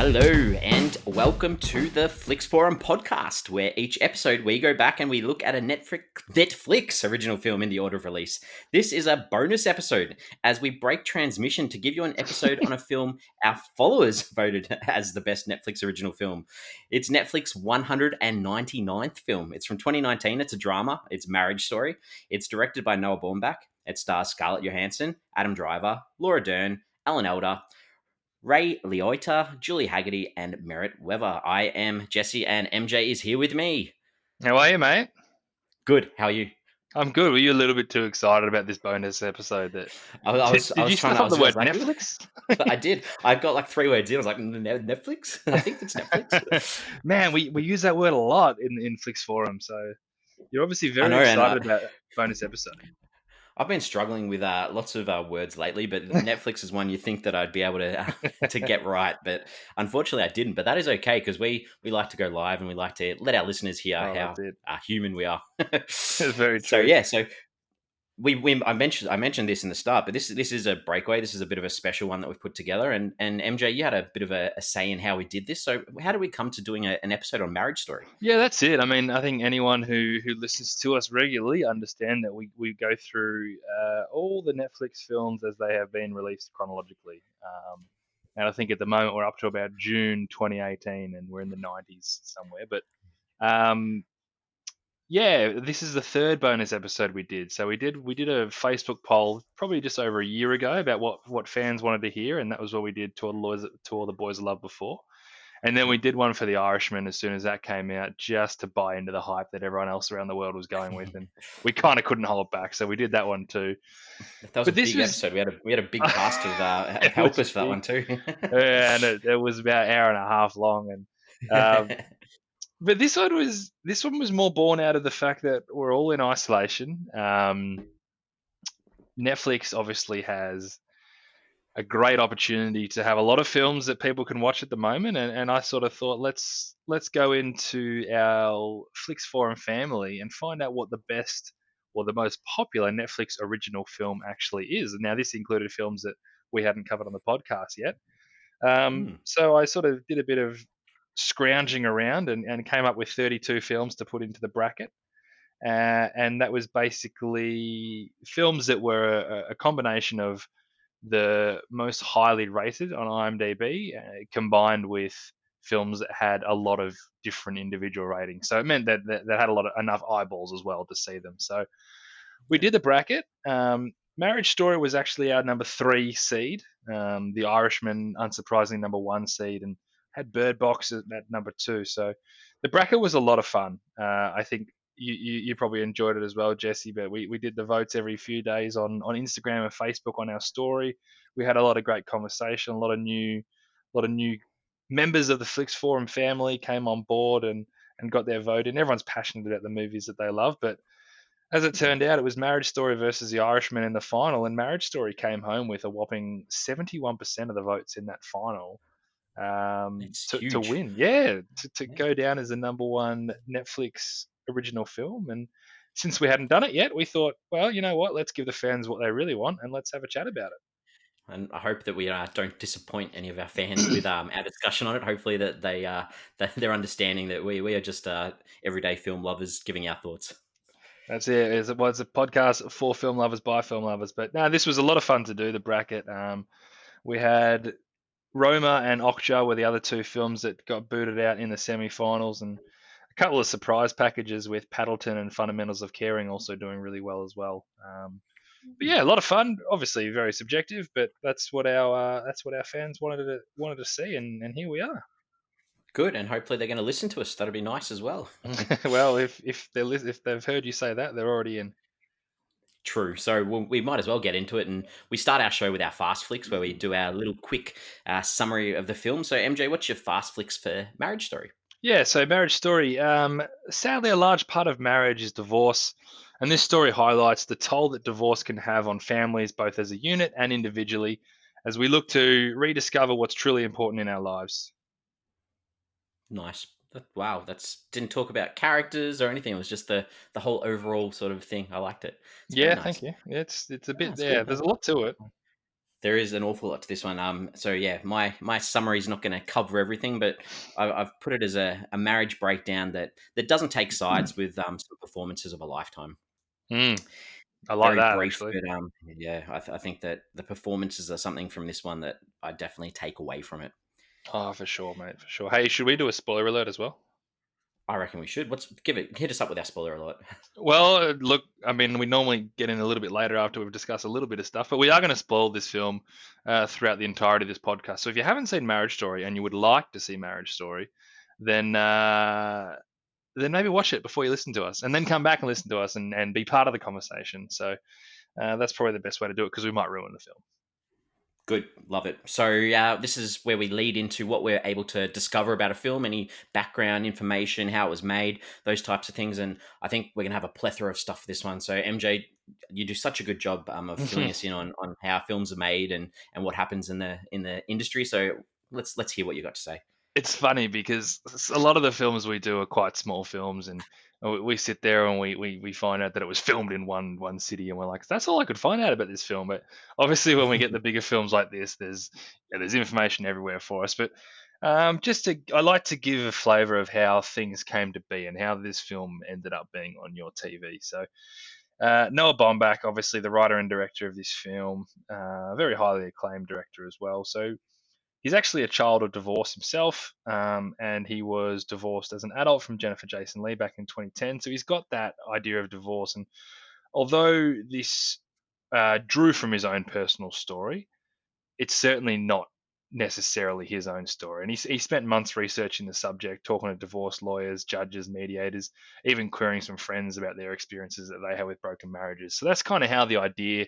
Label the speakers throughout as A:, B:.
A: Hello and welcome to the Flix Forum podcast, where each episode we go back and we look at a Netflix original film in the order of release. This is a bonus episode as we break transmission to give you an episode on a film our followers voted as the best Netflix original film. It's Netflix's 199th film. It's from 2019. It's a drama. It's Marriage Story. It's directed by Noah Baumbach. It stars Scarlett Johansson, Adam Driver, Laura Dern, Alda, Ray Liotta, Julie Hagerty, and Merritt Wever. I am Jesse, and MJ is here with me.
B: How are you, mate?
A: Good. How are you?
B: I'm good. Were you a little bit too excited about this bonus episode? Did you slip up the word Netflix?
A: I did. I got like 3 words in. I was like, Netflix? I think it's Netflix.
B: Man, we use that word a lot in Flix Forum, so you're obviously very excited about bonus episode.
A: I've been struggling with lots of words lately, but Netflix is one you think that I'd be able to get right, but unfortunately I didn't. But that is okay because we like to go live and we like to let our listeners hear how human we are.
B: It's very true.
A: So yeah, I mentioned this in the start, but this is a breakaway. This is a bit of a special one that we've put together. And MJ, you had a bit of a say in how we did this. So how did we come to doing an episode on Marriage Story?
B: Yeah, that's it. I mean, I think anyone who listens to us regularly understand that we go through all the Netflix films as they have been released chronologically. And I think at the moment we're up to about June 2018, and we're in the 90s somewhere. But yeah, this is the third bonus episode we did. So we did a Facebook poll probably just over a year ago about what fans wanted to hear, and that was what we did to all the boys I loved before. And then we did one for The Irishman as soon as that came out, just to buy into the hype that everyone else around the world was going with, and we kind of couldn't hold back, so we did that one too.
A: That was a big episode. We had a big cast of helpers for that one too.
B: Yeah, and it was about an hour and a half long, and but this one was more born out of the fact that we're all in isolation. Netflix obviously has a great opportunity to have a lot of films that people can watch at the moment, and I sort of thought let's go into our Flix Forum family and find out what the best or the most popular Netflix original film actually is. And now this included films that we hadn't covered on the podcast yet. So I sort of did a bit of scrounging around and came up with 32 films to put into the bracket. And that was basically films that were a combination of the most highly rated on IMDb combined with films that had a lot of different individual ratings. So it meant that had enough eyeballs as well to see them. So we did the bracket. Marriage Story was actually our number 3 seed. The Irishman, unsurprisingly, number 1 seed, and had Bird Box at number 2. So the bracket was a lot of fun. I think you probably enjoyed it as well, Jesse, but we did the votes every few days on Instagram and Facebook on our story. We had a lot of great conversation, a lot of new members of the Flix Forum family came on board and got their vote in. Everyone's passionate about the movies that they love, but as it turned out, it was Marriage Story versus The Irishman in the final, and Marriage Story came home with a whopping 71% of the votes in that final. To win, to go down as the number 1 Netflix original film. And since we hadn't done it yet, we thought, well, you know what, let's give the fans what they really want and let's have a chat about it.
A: And I hope that we don't disappoint any of our fans with our discussion on it. Hopefully that they're understanding that we are just everyday film lovers giving our thoughts.
B: That's it. It's a podcast for film lovers by film lovers. But no, this was a lot of fun to do, the bracket. We had Roma and Okja were the other 2 films that got booted out in the semi-finals, and a couple of surprise packages with Paddleton and Fundamentals of Caring also doing really well as well. But yeah, a lot of fun. Obviously, very subjective, but that's what our fans wanted to see, and here we are.
A: Good, and hopefully they're going to listen to us. That'll be nice as well.
B: Well, if they've heard you say that, they're already in.
A: True. So we might as well get into it, and we start our show with our fast flicks, where we do our little quick summary of the film. So MJ, what's your fast flicks for Marriage Story?
B: Yeah, so Marriage Story. Sadly, a large part of marriage is divorce, and this story highlights the toll that divorce can have on families, both as a unit and individually, as we look to rediscover what's truly important in our lives.
A: Nice. Wow, didn't talk about characters or anything. It was just the whole overall sort of thing. I liked it.
B: Nice. Thank you. It's a bit. Yeah, there's a lot to it.
A: There is an awful lot to this one. So yeah, my summary is not going to cover everything, but I've put it as a marriage breakdown that doesn't take sides with some performances of a lifetime.
B: Mm, I like
A: Very
B: that
A: brief,
B: actually.
A: but yeah, I think that the performances are something from this one that I definitely take away from it.
B: Oh, for sure, mate, for sure. Hey, should we do a spoiler alert as well?
A: I reckon we should. Let's hit us up with our spoiler alert.
B: Well, look, I mean, we normally get in a little bit later after we've discussed a little bit of stuff, but we are going to spoil this film throughout the entirety of this podcast. So if you haven't seen Marriage Story and you would like to see Marriage Story, then then maybe watch it before you listen to us, and then come back and listen to us and be part of the conversation. So that's probably the best way to do it because we might ruin the film.
A: Good, love it. So this is where we lead into what we're able to discover about a film, any background information, how it was made, those types of things. And I think we're gonna have a plethora of stuff for this one. So MJ, you do such a good job of filling us in on how films are made and what happens in the industry. So let's hear what you got to say.
B: It's funny because a lot of the films we do are quite small films, and we sit there and we find out that it was filmed in one city, and we're like, that's all I could find out about this film. But obviously, when we get the bigger films like this, there's information everywhere for us. But I like to give a flavour of how things came to be and how this film ended up being on your TV. So Noah Baumbach, obviously the writer and director of this film, very highly acclaimed director as well. So he's actually a child of divorce himself, and he was divorced as an adult from Jennifer Jason Leigh back in 2010. So he's got that idea of divorce. And although this drew from his own personal story, it's certainly not necessarily his own story. And he spent months researching the subject, talking to divorce lawyers, judges, mediators, even querying some friends about their experiences that they had with broken marriages. So that's kind of how the idea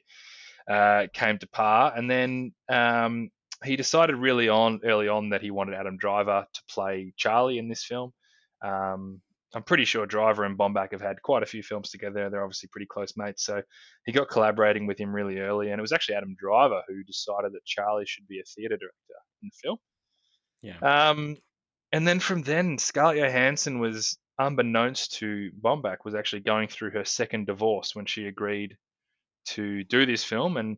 B: came to par. And then he decided early on that he wanted Adam Driver to play Charlie in this film. I'm pretty sure Driver and Bombach have had quite a few films together. They're obviously pretty close mates, so he got collaborating with him really early. And it was actually Adam Driver who decided that Charlie should be a theatre director in the film.
A: Yeah.
B: Um, and then from then, Scarlett Johansson was, unbeknownst to Bombach, was actually going through her second divorce when she agreed to do this film. And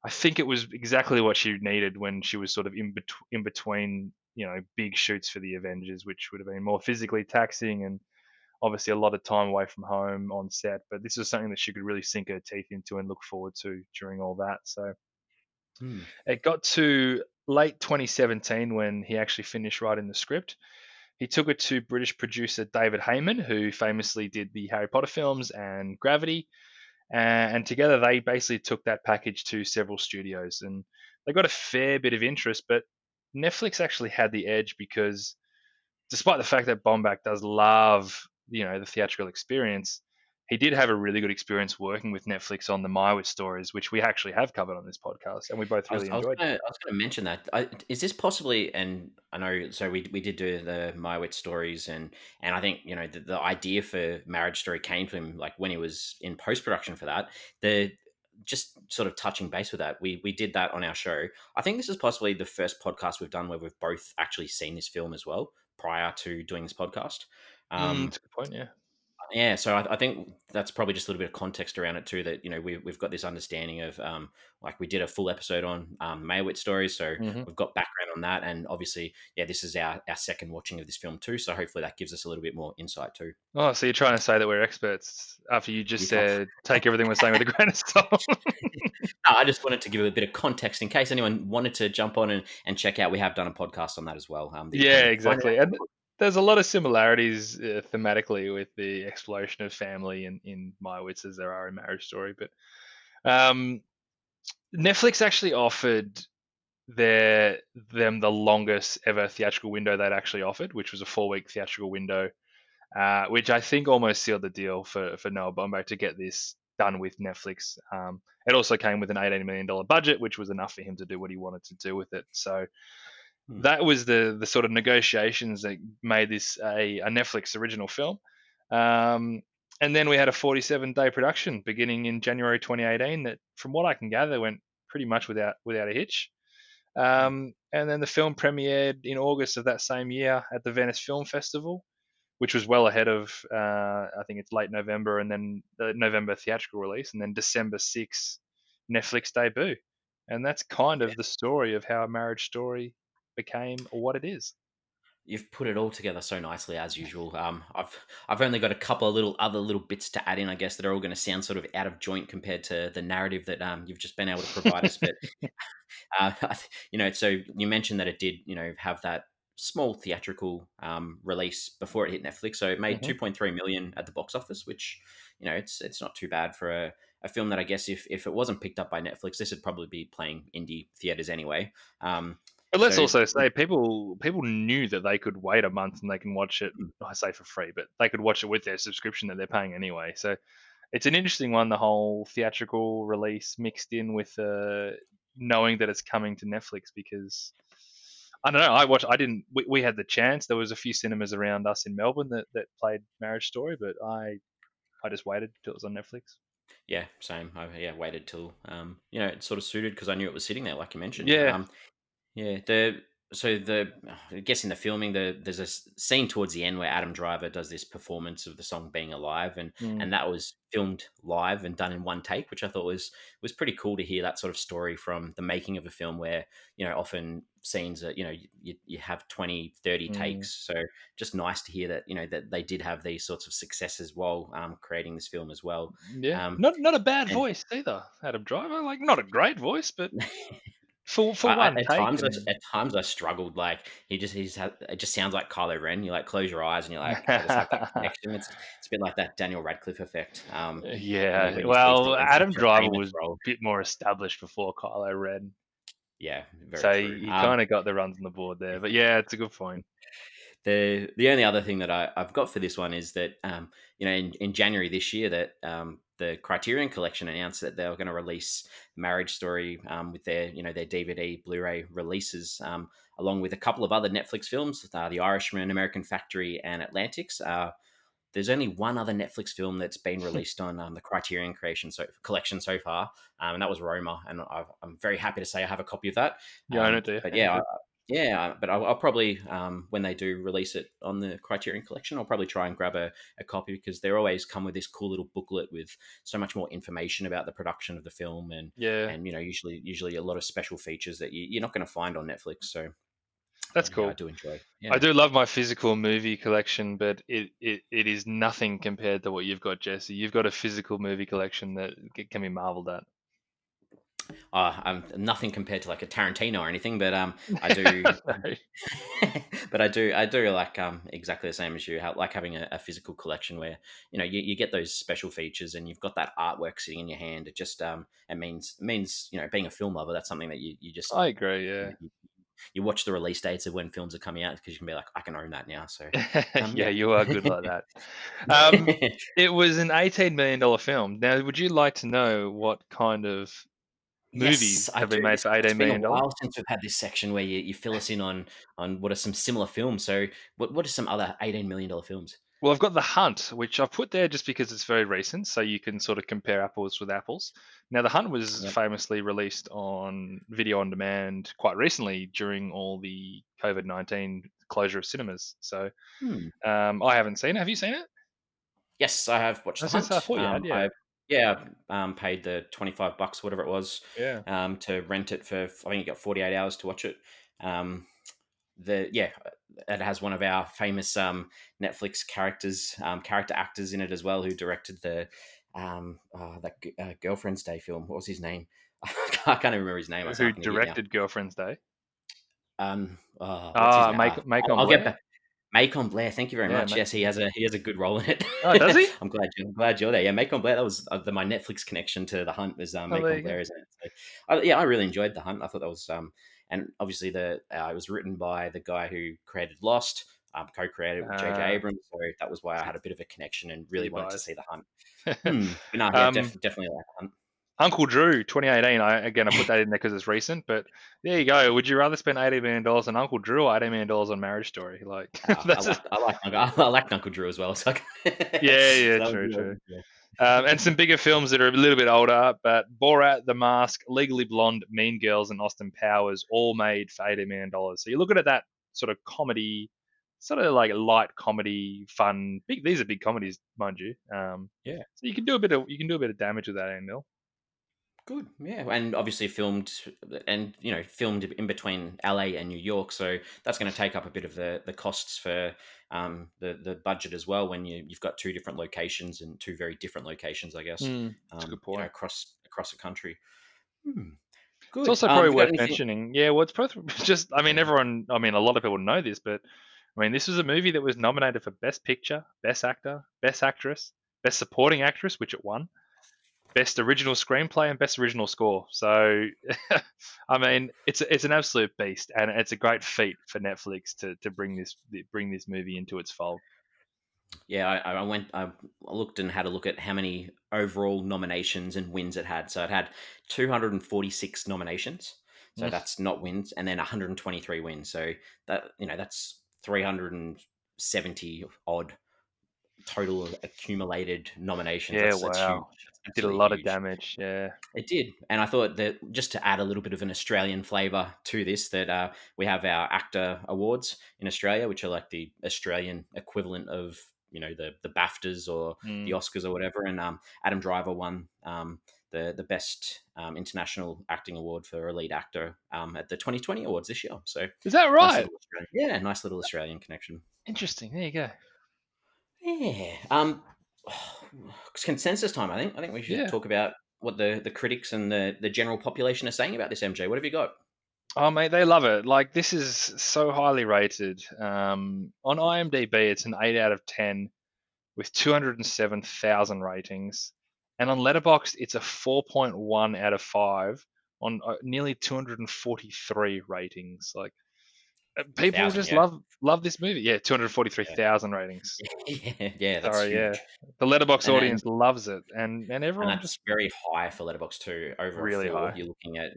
B: I think it was exactly what she needed when she was sort of in between, big shoots for the Avengers, which would have been more physically taxing and obviously a lot of time away from home on set. But this was something that she could really sink her teeth into and look forward to during all that. So
A: Hmm.
B: it got to late 2017 when he actually finished writing the script. He took it to British producer David Heyman, who famously did the Harry Potter films and Gravity. And together they basically took that package to several studios, and they got a fair bit of interest. But Netflix actually had the edge because, despite the fact that Bombach does love the theatrical experience, he did have a really good experience working with Netflix on the Mywitch stories, which we actually have covered on this podcast, and we both really enjoyed.
A: I was gonna mention that. Is this possibly? And I know. So we did do the Mywit stories, and I think the idea for Marriage Story came to him like when he was in post production for that. The just sort of touching base with that, we did that on our show. I think this is possibly the first podcast we've done where we've both actually seen this film as well prior to doing this podcast.
B: That's a good point. Yeah.
A: Yeah, so I think that's probably just a little bit of context around it too. That we've got this understanding of like we did a full episode on Maywit stories, so
B: hmm
A: we've got background on that, and obviously, yeah, this is our second watching of this film too. So hopefully that gives us a little bit more insight too.
B: Oh, so you're trying to say that we're experts after you just
A: You thought,
B: said take everything we're saying with a grain of salt?
A: no, I just wanted to give a bit of context in case anyone wanted to jump on and check out. We have done a podcast on that as well. That you
B: Yeah,
A: can find
B: exactly. And there's a lot of similarities thematically with the exploration of family in My Wits as there are in Marriage Story. But um, Netflix actually offered them the longest ever theatrical window they'd actually offered, which was a 4-week theatrical window, which I think almost sealed the deal for Noah Baumbach to get this done with Netflix. It also came with an $18 million budget, which was enough for him to do what he wanted to do with it. So
A: Hmm.
B: that was the sort of negotiations that made this a Netflix original film. Um, and then we had a 47-day production beginning in January 2018 that, from what I can gather, went pretty much without a hitch. And then the film premiered in August of that same year at the Venice Film Festival, which was well ahead of, I think it's late November, and then the November theatrical release, and then December 6th Netflix debut. And that's kind of the story of how a Marriage Story became what it is.
A: You've put it all together so nicely as usual. I've only got a couple of other little bits to add in, I guess, that are all going to sound sort of out of joint compared to the narrative that you've just been able to provide us. But so you mentioned that it did, have that small theatrical release before it hit Netflix. So it made
B: hmm
A: 2.3 million at the box office, which it's not too bad for a film that I guess if it wasn't picked up by Netflix, this would probably be playing indie theaters anyway.
B: But let's
A: So
B: also say people knew that they could wait a month and they can watch it. I say for free, but they could watch it with their subscription that they're paying anyway. So it's an interesting one, the whole theatrical release mixed in with knowing that it's coming to Netflix, because I don't know. I didn't. We had the chance. There was a few cinemas around us in Melbourne that played Marriage Story, but I just waited till it was on Netflix.
A: yeah, same. I waited till it sort of suited because I knew it was sitting there, like you mentioned.
B: Yeah.
A: Yeah, the I guess in the filming, there's a scene towards the end where Adam Driver does this performance of the song "Being Alive,"
B: Mm,
A: and that was filmed live and done in one take, which I thought was pretty cool to hear that sort of story from the making of a film where often scenes that you have 20, 30
B: mm.
A: takes. So just nice to hear that that they did have these sorts of successes while creating this film as well.
B: Yeah.
A: Um,
B: Not a bad
A: and
B: voice either, Adam Driver. Like, not a great voice, but for one
A: At
B: take and
A: at times I struggled. Like it just sounds like Kylo Ren. You like close your eyes and you're like, I just have that connection. It's a bit like that Daniel Radcliffe effect.
B: yeah.
A: When you see
B: Well,
A: him in such
B: Adam
A: a
B: Driver
A: famous
B: was a
A: role.
B: bit more established before Kylo Ren,
A: Yeah, very
B: so
A: true.
B: he kind of got the runs on the board there. But yeah, it's a good point.
A: The only other thing that I've got for this one is that in January this year that the Criterion Collection announced that they were going to release Marriage Story with their their DVD Blu-ray releases along with a couple of other Netflix films, The Irishman, American Factory, and Atlantics. There's only one other Netflix film that's been released on the Criterion Collection so far, and that was Roma. And I'm very happy to say I have a copy of that.
B: You own it, do you?
A: But
B: Yeah,
A: yeah,
B: good.
A: but I'll probably when they do release it on the Criterion Collection, I'll probably try and grab a copy because they always come with this cool little booklet with so much more information about the production of the film
B: Yeah,
A: and usually a lot of special features that you're not going to find on Netflix. So
B: that's
A: yeah, I
B: cool.
A: do enjoy.
B: I
A: Yeah.
B: do love my physical movie collection, but it is nothing compared to what you've got, Jesse. You've got a physical movie collection that can be marveled at.
A: I'm nothing compared to like a Tarantino or anything, but I do,
B: No.
A: but I do like exactly the same as you. Like having a physical collection where you get those special features and you've got that artwork sitting in your hand. It just it means being a film lover. That's something that you just
B: I agree.
A: you,
B: Yeah.
A: know, you, you watch the release dates of when films are coming out because you can be like, I can own that now. So
B: Yeah,
A: yeah.
B: you are good like that. Um, it was an $18 million film. Now, would you like to know what kind of
A: Yes,
B: movies
A: I
B: have
A: do.
B: been made for
A: It's
B: $18
A: been a
B: million?
A: while since we've had this section where you fill us in on what are some similar films. So, what are some other $18 million films?
B: Well, I've got The Hunt, which I've put there just because it's very recent, so you can sort of compare apples with apples. Now, The Hunt was
A: Yep.
B: famously released on video on demand quite recently during all the COVID-19 closure of cinemas. So
A: Hmm.
B: I haven't seen it. Have you seen it?
A: Yes, I have watched The
B: I
A: Hunt.
B: thought you had, yeah.
A: I paid the $25, whatever it was,
B: Yeah.
A: to rent it for. I think you got 48 hours to watch it. Um, the yeah, it has one of our famous Netflix character actors in it as well, who directed the Girlfriend's Day film. What was his name? I can't even remember his name. I sound
B: Who
A: like an idiot now.
B: directed Girlfriend's Day?
A: What's his name?
B: Macon
A: I'll get
B: Blair?
A: back. Macon Blair. Thank you very
B: Yeah,
A: much. Yes, he has a good role in it.
B: oh, does he?
A: I'm glad you're there. Yeah, Macon Blair. That was my Netflix connection to The Hunt was
B: Oh, there
A: Macon
B: you go.
A: Blair, isn't it? So, yeah, I really enjoyed The Hunt. I thought that was and obviously it was written by the guy who created Lost, co-created it with J.J.
B: Uh,
A: Abrams. So that was why I had a bit of a connection and really
B: Pretty
A: wanted to
B: biased.
A: see The Hunt. But no, yeah,
B: um,
A: definitely like The Hunt.
B: Uncle Drew, 2018. I put that in there because it's recent, but there you go. Would you rather spend $80 million on Uncle Drew or $80 million on Marriage Story? Like
A: I
B: that's
A: like
B: just,
A: I like Uncle Drew as well. So,
B: yeah,
A: so that
B: true,
A: was
B: true.
A: yeah.
B: And some bigger films that are a little bit older, but Borat, The Mask, Legally Blonde, Mean Girls, and Austin Powers all made for $80 million. So you're looking at that sort of comedy, sort of like light comedy, fun. These are big comedies, mind you.
A: Yeah.
B: So you can do a bit of damage with that 8 mil.
A: Good, yeah, and obviously filmed in between LA and New York, so that's going to take up a bit of the costs for the budget as well. When you've got two different locations and two very different locations, I guess,
B: That's a good point.
A: across the country. Hmm,
B: It's
A: good.
B: also probably
A: Have you got
B: worth
A: anything?
B: mentioning. Yeah, well, it's both just. I mean,
A: Yeah,
B: everyone. I mean, a lot of people know this, but I mean, this was a movie that was nominated for Best Picture, Best Actor, Best Actress, Best Supporting Actress, which it won, Best Original Screenplay, and Best Original Score. So, I mean, it's an absolute beast, and it's a great feat for Netflix to bring this movie into its fold.
A: yeah. I looked and had a look at how many overall nominations and wins it had. So it had 246 nominations. So
B: Mm.
A: that's not wins, and then 123 wins. So that's 370 odd total accumulated nominations.
B: Yeah,
A: That's huge.
B: wow,
A: That's
B: did a
A: absolutely
B: lot of
A: huge.
B: damage. Yeah.
A: It did, and I thought that just to add a little bit of an Australian flavour to this, that we have our ACTA awards in Australia, which are like the Australian equivalent of the BAFTAs or the
B: Mm.
A: Oscars or whatever. And Adam Driver won the best international acting award for a lead actor at the 2020 awards this year. So
B: Is that
A: nice
B: right?
A: little Australian, yeah, nice little Australian connection.
B: Interesting. There you go.
A: Yeah. Consensus time. I think we should
B: Yeah.
A: talk about what the critics and the general population are saying about this. MJ, what have you got?
B: Oh mate, they love it. Like this is so highly rated. On IMDb, it's an 8 out of 10 with 207,000 ratings, and on Letterboxd, it's a 4.1 out of 5 on nearly 243 ratings. Like people
A: Thousand,
B: just
A: yeah,
B: love this movie. Yeah,
A: yeah,
B: 243,000 ratings.
A: yeah. That's
B: Sorry, yeah.
A: huge,
B: The Letterboxd
A: and then
B: audience loves it, and
A: and
B: everyone
A: that's
B: just
A: very high for Letterbox too. Over a
B: really
A: four,
B: high.
A: you're looking at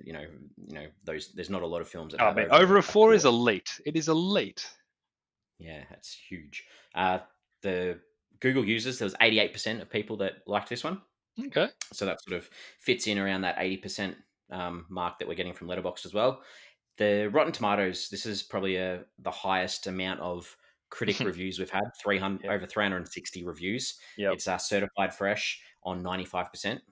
A: those. There's not a lot of films that
B: Oh
A: have
B: man,
A: over
B: over a
A: a
B: 4 is
A: four.
B: elite. It is elite.
A: Yeah, that's huge. The Google users, there was 88% of people that liked this one.
B: Okay.
A: So that sort of fits in around that 80% mark that we're getting from Letterboxd as well. The Rotten Tomatoes, this is probably the highest amount of critic reviews we've had, 300
B: Yep.
A: over 360 reviews.
B: Yep.
A: It's certified fresh on 95%,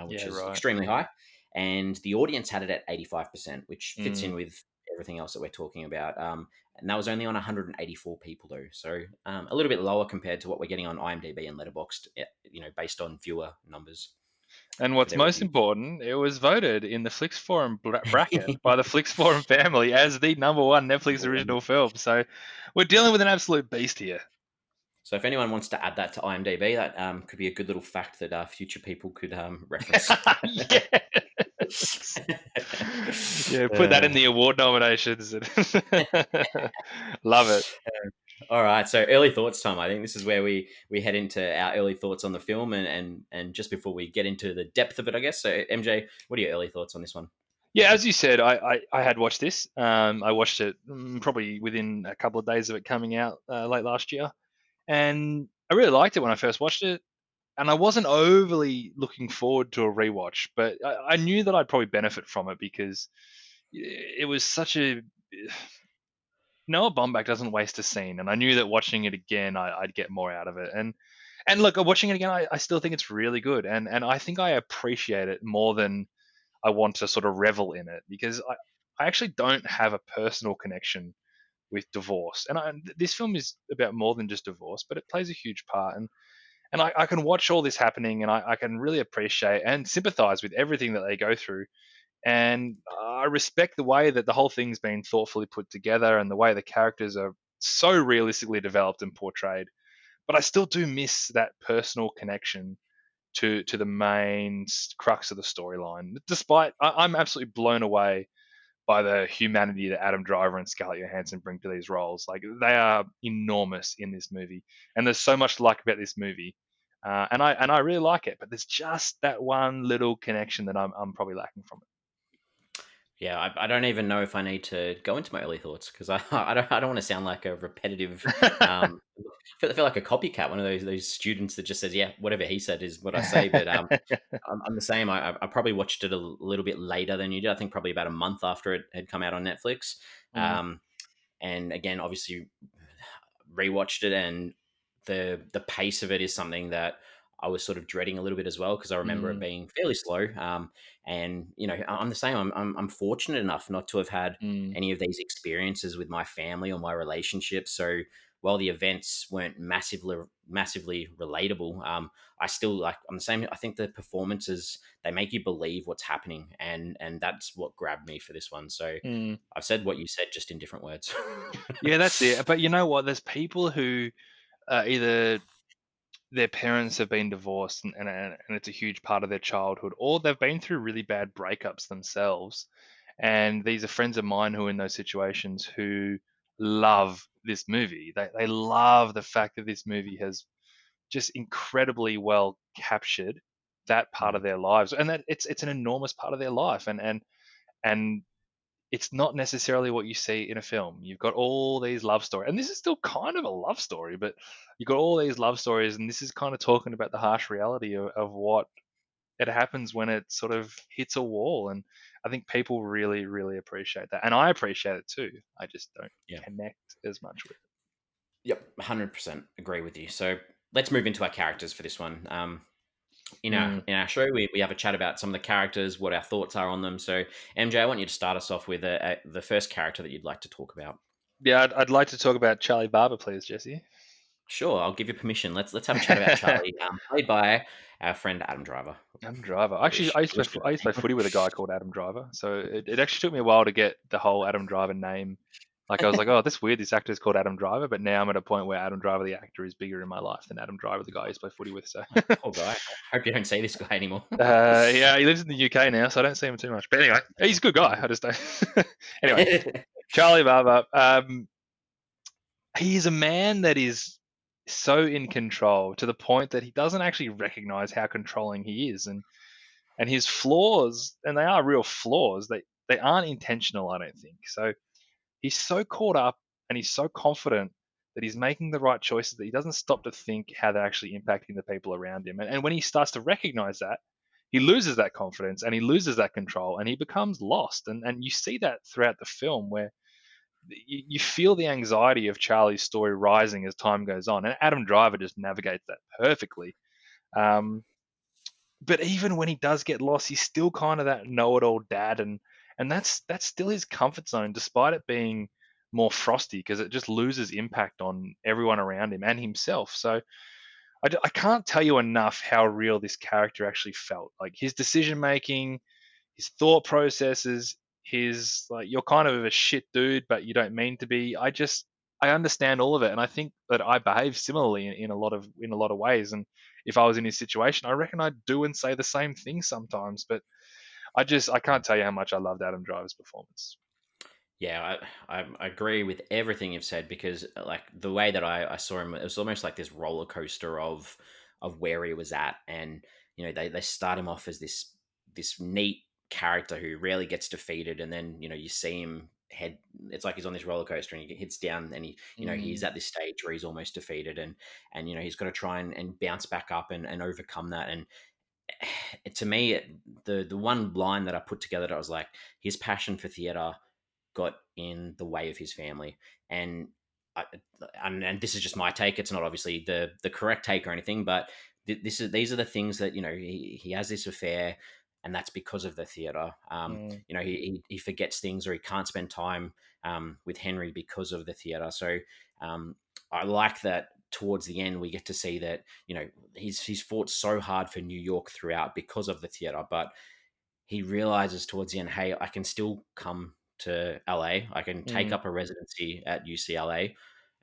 A: which
B: Yeah.
A: is
B: Right.
A: extremely high. And the audience had it at 85%, which fits in
B: Mm.
A: with everything else that we're talking about. And that was only on 184 people, though. So a little bit lower compared to what we're getting on IMDb and Letterboxd, based on viewer numbers
B: And
A: for
B: what's
A: their
B: most
A: reviews.
B: important, it was voted in the Flix Forum bracket by the Flix Forum family as the number one Netflix
A: Number one.
B: original film. So we're dealing with an absolute beast here.
A: So if anyone wants to add that to IMDb, that could be a good little fact that future people could reference.
B: Yes. Yeah, put that in the award nominations. Love it.
A: All right, so early thoughts time. I think this is where we head into our early thoughts on the film, and just before we get into the depth of it, I guess. So MJ, what are your early thoughts on this one?
B: Yeah, as you said, I had watched this. I watched it probably within a couple of days of it coming out late last year, and I really liked it when I first watched it. And I wasn't overly looking forward to a rewatch, but I knew that I'd probably benefit from it because it was such a Noah Baumbach doesn't waste a scene, and I knew that watching it again, I'd get more out of it. And look, watching it again, I still think it's really good, and I think I appreciate it more than I want to sort of revel in it because I actually don't have a personal connection with divorce, and this film is about more than just divorce, but it plays a huge part, and I can watch all this happening, and I can really appreciate and sympathize with everything that they go through. And I respect the way that the whole thing's been thoughtfully put together and the way the characters are so realistically developed and portrayed. But I still do miss that personal connection to the main crux of the storyline. Despite I'm absolutely blown away by the humanity that Adam Driver and Scarlett Johansson bring to these roles. Like they are enormous in this movie, and there's so much to like about this movie. And I really like it, but there's just that one little connection that I'm probably lacking from it.
A: Yeah, I don't even know if I need to go into my early thoughts because I don't want to sound like a repetitive. I feel like a copycat, one of those students that just says, "Yeah, whatever he said is what I say." But I'm the same. I probably watched it a little bit later than you did. I think probably about a month after it had come out on Netflix.
B: Mm,
A: Um, and again, obviously rewatched it, and the pace of it is something that I was sort of dreading a little bit as well, because I remember it
B: Mm,
A: being fairly slow. And I'm the same. I'm fortunate enough not to have had
B: mm,
A: any of these experiences with my family or my relationships. So while the events weren't massively relatable, I still like I'm the same. I think the performances, they make you believe what's happening, and that's what grabbed me for this one. So
B: mm.
A: I've said what you said, just in different words.
B: Yeah, that's it. But you know what? There's people who either their parents have been divorced and it's a huge part of their childhood, or they've been through really bad breakups themselves. And these are friends of mine who are in those situations who love this movie. They love the fact that this movie has just incredibly well captured that part of
A: Mm,
B: their lives, and that it's an enormous part of their life, and it's not necessarily what you see in a film. You've got all these love stories, and this is still kind of a love story, but you've got all these love stories, and this is kind of talking about the harsh reality of what it happens when it sort of hits a wall. And I think people really, really appreciate that, and I appreciate it too. I just don't
A: yeah.
B: connect as much with
A: Yep, 100% agree with you. So let's move into our characters for this one. In
B: it.
A: our
B: Mm.
A: in our show, we have a chat about some of the characters, what our thoughts are on them. So MJ, I want you to start us off with the first character that you'd like to talk about.
B: Yeah, I'd like to talk about Charlie Barber, please, Jesse.
A: Sure, I'll give you permission. Let's have a chat about Charlie, played by our friend Adam Driver.
B: Adam Driver.
A: I
B: Actually,
A: wish I wish it
B: I used to play footy with a guy called Adam Driver, so it actually took me a while to get the whole Adam Driver name. Like I was like, oh, that's weird. This actor is called Adam Driver, but now I'm at a point where Adam Driver, the actor, is bigger in my life than Adam Driver, the guy I used to play footy with. So,
A: Poor guy. I hope you don't see this guy anymore.
B: yeah, he lives in the UK now, so I don't see him too much. But anyway, he's a good guy. I just don't. Anyway, Charlie Barber. He is a man that is so in control to the point that he doesn't actually recognize how controlling he is, and his flaws, and they are real flaws. They aren't intentional, I don't think. So he's so caught up and he's so confident that he's making the right choices that he doesn't stop to think how they're actually impacting the people around him. And when he starts to recognize that, he loses that confidence and he loses that control and he becomes lost. And you see that throughout the film where you feel the anxiety of Charlie's story rising as time goes on. And Adam Driver just navigates that perfectly. Um, but even when he does get lost, he's still kind of that know-it-all dad, and that's still his comfort zone, despite it being more frosty, because it just loses impact on everyone around him and himself. So I can't tell you enough how real this character actually felt. Like his decision making, his thought processes, his like you're kind of a shit dude, but you don't mean to be. I understand all of it, and I think that I behave similarly in a lot of ways. And if I was in his situation, I reckon I'd do and say the same thing sometimes. But I can't tell you how much I loved Adam Driver's performance.
A: Yeah, I agree with everything you've said, because like the way that I saw him, it was almost like this roller coaster of where he was at. And they start him off as this neat character who rarely gets defeated, and then you see him head. It's like he's on this roller coaster and he hits down, and he's
B: Mm,
A: at this stage where he's almost defeated, and he's got to try and bounce back up and overcome that. And to me, the one line that I put together, that I was like, his passion for theater got in the way of his family. And I, and this is just my take. It's not obviously the correct take or anything, but these are the things that he has this affair, and that's because of the theater.
B: mm,
A: He forgets things, or he can't spend time with Henry because of the theater. So I like that towards the end we get to see that he's fought so hard for New York throughout because of the theater, but he realizes towards the end, hey, I can still come to LA. I can take
B: mm,
A: up a residency at UCLA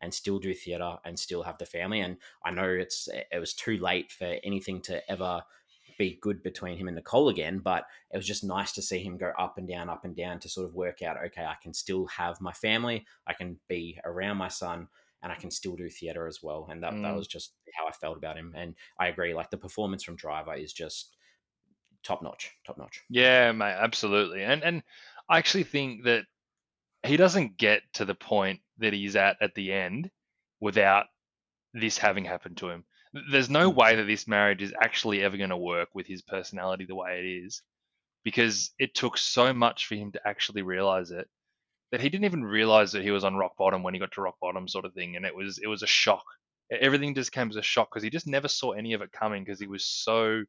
A: and still do theater and still have the family. And I know it was too late for anything to ever be good between him and Nicole again, but it was just nice to see him go up and down to sort of work out, okay, I can still have my family, I can be around my son, and I can still do theater as well. And that
B: mm.
A: was just how I felt about him. And I agree, like the performance from Driver is just top notch, top notch.
B: Yeah, mate, absolutely. And I actually think that he doesn't get to the point that he's at the end without this having happened to him. There's no
A: Mm.
B: way that this marriage is actually ever going to work with his personality the way it is, because it took so much for him to actually realize it, that he didn't even realize that he was on rock bottom when he got to rock bottom, sort of thing. And it was a shock. Everything just came as a shock because he just never saw any of it coming because he was so.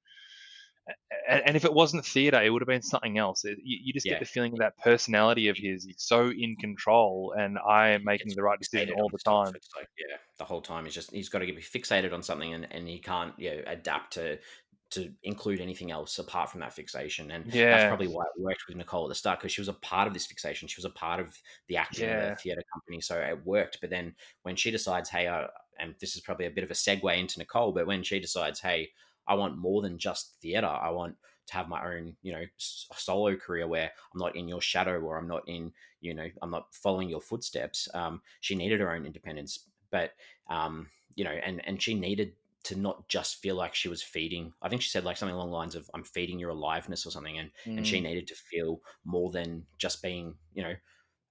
B: And if it wasn't theater, it would have been something else. You just get
A: Yeah,
B: the feeling of that personality of his. He's so in control, and I am
A: he
B: making
A: gets
B: the right decision
A: fixated
B: all
A: on
B: the
A: stuff.
B: time.
A: It's like, yeah, the whole time he's got to be fixated on something, and he can't, adapt to include anything else apart from that fixation. And that's
B: Yeah,
A: probably why it worked with Nicole at the start, because she was a part of this fixation. She was a part of the acting of a
B: yeah.
A: theater company, so it worked. But then when she decides, hey, and this is probably a bit of a segue into Nicole, but when she decides, hey, I want more than just theater. I want to have my own, solo career where I'm not in your shadow, or I'm not in, I'm not following your footsteps. She needed her own independence, but and she needed to not just feel like she was feeding. I think she said like something along the lines of, "I'm feeding your aliveness" or something, and she
B: Mm.
A: needed to feel more than just being,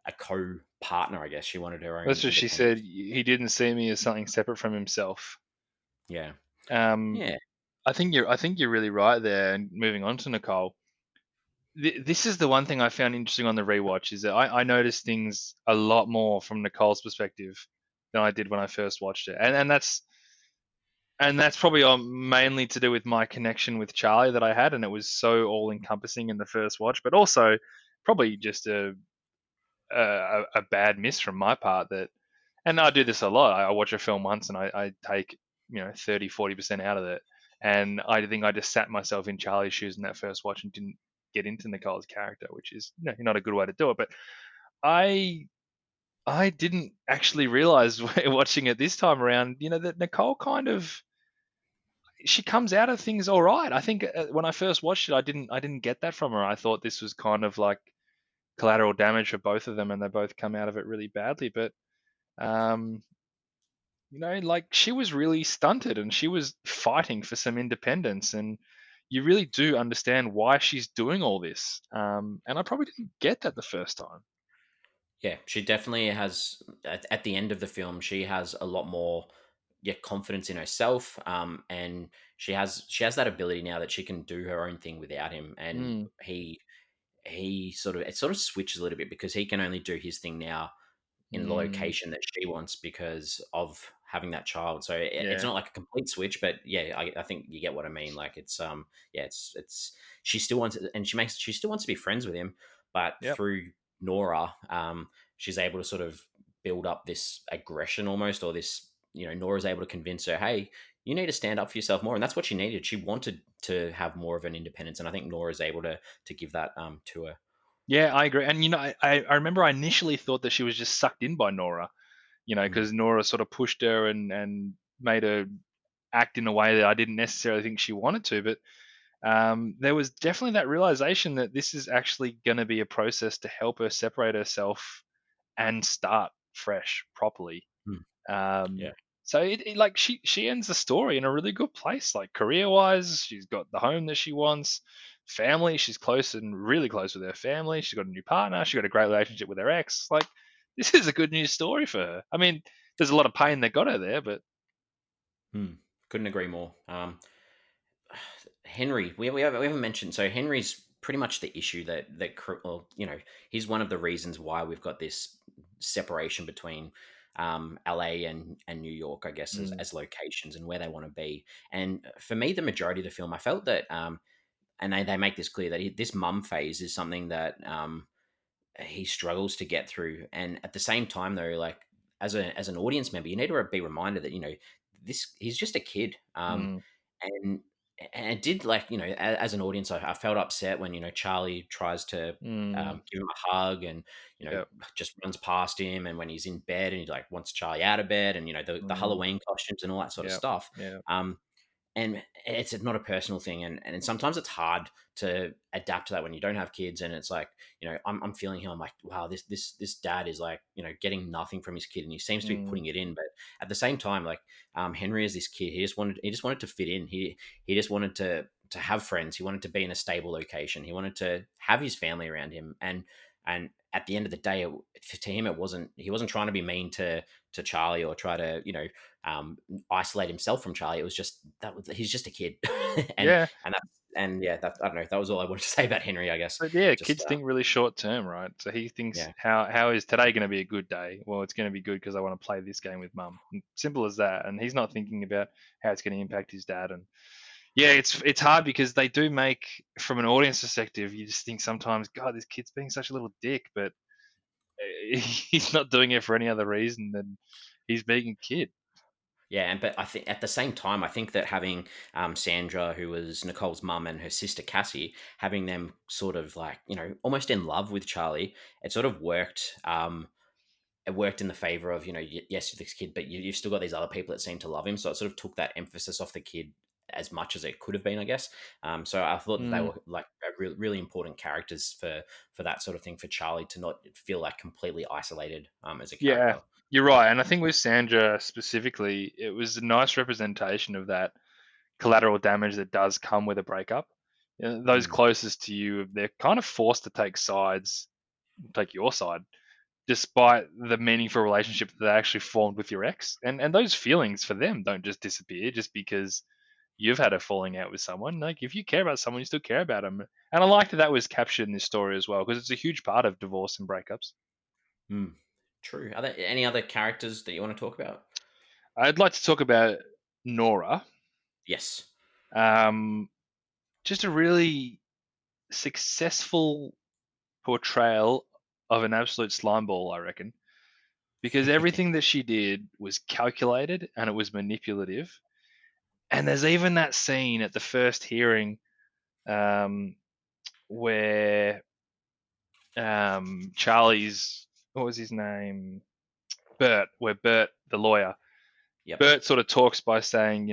A: a co-partner. I guess she wanted her own
B: That's what she said.
A: independence.
B: He didn't see me as something separate from himself.
A: Yeah,
B: Um,
A: yeah,
B: I think you're really right there. And moving on to Nicole, this is the one thing I found interesting on the rewatch is that I noticed things a lot more from Nicole's perspective than I did when I first watched it, and that's probably mainly to do with my connection with Charlie that I had, and it was so all encompassing in the first watch, but also probably just a bad miss from my part that, and I do this a lot. I watch a film once and I take 30-40% out of it, and I think I just sat myself in Charlie's shoes in that first watch and didn't get into Nicole's character, which is not a good way to do it. But I I didn't actually realize watching it this time around, that Nicole kind of she comes out of things all right. I think when I first watched it, I didn't get that from her. I thought this was kind of like collateral damage for both of them, and they both come out of it really badly. But um, like she was really stunted, and she was fighting for some independence, and you really do understand why she's doing all this. And I probably didn't get that the first time.
A: yeah. She definitely has. At the end of the film, she has a lot more, yeah, confidence in herself. And she has that ability now that she can do her own thing without him. And
B: Mm,
A: he sort of switches a little bit, because he can only do his thing now in the
B: mm,
A: location that she wants because of having that child. So it's
B: yeah.
A: not like a complete switch, but yeah, I think you get what I mean. Like it's yeah, it's she still wants, and she still wants to be friends with him, but
B: Yep.
A: through Nora, she's able to sort of build up this aggression almost, or this, Nora's able to convince her, hey, you need to stand up for yourself more, and that's what she needed. She wanted to have more of an independence, and I think Nora's able to give that to her.
B: Yeah, I agree. And I remember I initially thought that she was just sucked in by Nora,
A: Mm,
B: because Nora sort of pushed her and made her act in a way that I didn't necessarily think she wanted to. But there was definitely that realization that this is actually going to be a process to help her separate herself and start fresh properly.
A: mm,
B: Um,
A: yeah.
B: so like she ends the story in a really good place, like career wise. She's got the home that she wants, family. She's close and really close with her family. She's got a new partner. She's got a great relationship with her ex. Like this is a good news story for her. I mean, there's a lot of pain that got her there, but
A: Hmm. Couldn't agree more. Henry, we haven't mentioned. So Henry's pretty much the issue well, he's one of the reasons why we've got this separation between LA and New York, I guess, as,
B: mm,
A: as locations and where they want to be. And for me, the majority of the film, I felt that, and they make this clear that this mum phase is something that he struggles to get through. And at the same time, though, like as an audience member, you need to be reminded that this he's just a kid.
B: mm,
A: And it did, like, as an audience, I felt upset when Charlie tries to
B: mm,
A: give him a hug, and
B: yep,
A: just runs past him, and when he's in bed and he like wants Charlie out of bed, and the
B: mm,
A: Halloween costumes and all that sort of
B: yep,
A: stuff.
B: yep,
A: Um, and it's not a personal thing, and sometimes it's hard to adapt to that when you don't have kids, and it's like, I'm feeling here, I'm like, wow, this dad is like, getting nothing from his kid, and he seems to be
B: mm,
A: putting it in, but at the same time, like, Henry is this kid, he just wanted to fit in, he just wanted to have friends, he wanted to be in a stable location, he wanted to have his family around him, and at the end of the day, to him, he wasn't trying to be mean to Charlie, or try to isolate himself from Charlie. It was just he's just a kid, and
B: yeah.
A: and that's and yeah, that I don't know. That was all I wanted to say about Henry, I guess.
B: But yeah,
A: Just
B: kids think really short term, right? So he thinks,
A: yeah.
B: how is today going to be a good day? Well, it's going to be good because I want to play this game with mum. Simple as that. And he's not thinking about how it's going to impact his dad. And yeah, it's hard because they do make, from an audience perspective, you just think sometimes, God, this kid's being such a little dick, but he's not doing it for any other reason than he's being a kid.
A: Yeah, and but I think at the same time, I think that having Sandra, who was Nicole's mum, and her sister Cassie, having them sort of like almost in love with Charlie, it sort of worked. It worked in the favor of yes, this kid, but you've still got these other people that seem to love him, so it sort of took that emphasis off the kid as much as it could have been, I guess. So I thought that they
B: Mm.
A: were like really important characters for that sort of thing, for Charlie to not feel like completely isolated as a
B: Yeah,
A: character.
B: you're right. And I think with Sandra specifically, it was a nice representation of that collateral damage that does come with a breakup. Those
A: Mm.
B: closest to you, they're kind of forced to take sides, take your side, despite the meaningful relationship that they actually formed with your ex. And those feelings for them don't just disappear just because you've had a falling out with someone. Like, if you care about someone, you still care about them. And I like that was captured in this story as well, because it's a huge part of divorce and breakups.
A: Mm. True. Are there any other characters that you want to talk about?
B: I'd like to talk about Nora.
A: Yes.
B: Um, just a really successful portrayal of an absolute slimeball, I reckon, because everything that she did was calculated and it was manipulative. And there's even that scene at the first hearing, um, where Charlie's, what was his name? Bert, where Bert, the lawyer,
A: Yep.
B: Bert sort of talks by saying,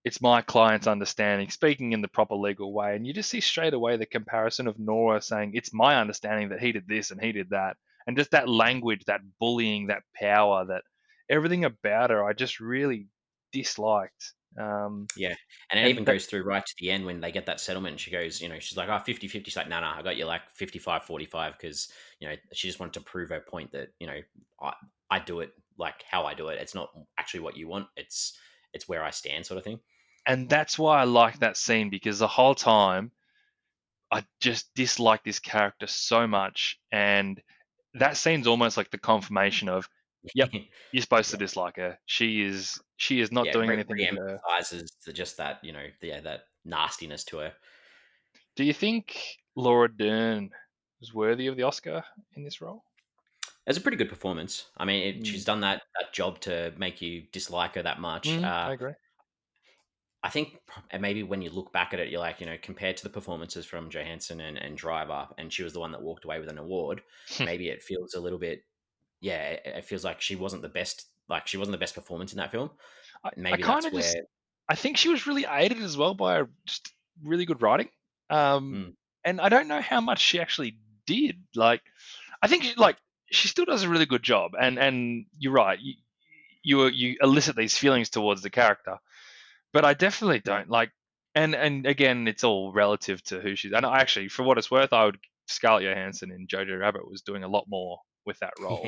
B: it's my client's understanding, speaking in the proper legal way. And you just see straight away the comparison of Nora saying, it's my understanding that he did this and he did that. And just that language, that bullying, that power, that everything about her, I just really disliked.
A: Yeah. And it
B: And
A: even
B: that,
A: goes through right to the end when they get that settlement. And she goes, she's like, oh, 50-50. She's like, no, no, I got you like 55-45 because, she just wanted to prove her point that, I do it like how I do it. It's not actually what you want. It's where I stand, sort of thing.
B: and that's why I like that scene, because the whole time I just dislike this character so much. And that scene's almost like the confirmation of, yep, you're supposed to
A: Yeah.
B: dislike her. She is not
A: Yeah.
B: doing anything with her.
A: Re-emphasizes just that, that nastiness to her.
B: Do you think Laura Dern was worthy of the Oscar in this role?
A: It's a pretty good performance. I mean,
B: Mm.
A: she's done that job to make you dislike her that much.
B: I agree.
A: I think and maybe when you look back at it, you're like, compared to the performances from Johansson and Driver, and she was the one that walked away with an award, maybe it feels a little bit, yeah, it feels like she wasn't the best, performance in that film.
B: I
A: Maybe
B: kind
A: that's
B: of
A: where,
B: just, I think she was really aided as well by just really good writing. Um,
A: mm,
B: and I don't know how much she actually did. Like, I think she still does a really good job. And you're right. You elicit these feelings towards the character, but I definitely don't like. And again, it's all relative to who she's. And I actually, for what it's worth, I would, Scarlett Johansson in Jojo Rabbit was doing a lot more with that role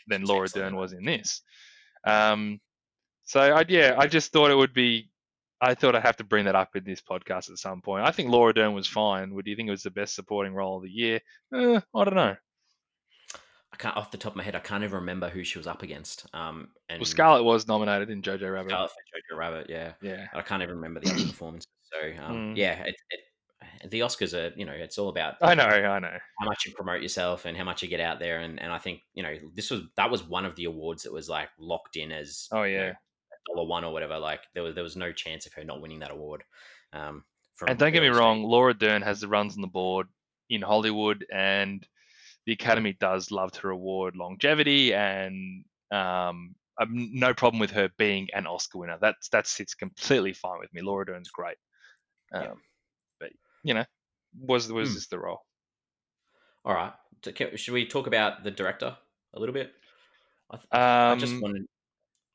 B: than
A: she's
B: Laura
A: excellent in
B: Dern
A: that.
B: was in this. Um, so I just thought it would be. I thought I'd have to bring that up in this podcast at some point. I think Laura Dern was fine. Would you think it was the best supporting role of the year? I don't know.
A: I can't, off the top of my head, I can't even remember who she was up against.
B: Well,
A: And
B: Scarlett was nominated in Jojo Rabbit.
A: Scarlett for Jojo Rabbit, yeah.
B: Yeah.
A: I can't even remember the other performances. So,
B: Mm.
A: yeah, the Oscars are, it's all about
B: I know. I know.
A: how much you promote yourself and how much you get out there. And I think, that was one of the awards that was like locked in as,
B: Oh yeah.
A: $1 or whatever. Like there was no chance of her not winning that award
B: And
A: from
B: don't get me
A: early
B: wrong,
A: stage.
B: Laura Dern has the runs on the board in Hollywood, and the Academy does love to reward longevity, and I've no problem with her being an Oscar winner. That sits completely fine with me. Laura Dern's great,
A: Yeah.
B: but you know, was
A: Hmm.
B: this the role?
A: All right. Should we talk about the director a little bit? I just
B: Um,
A: wanted.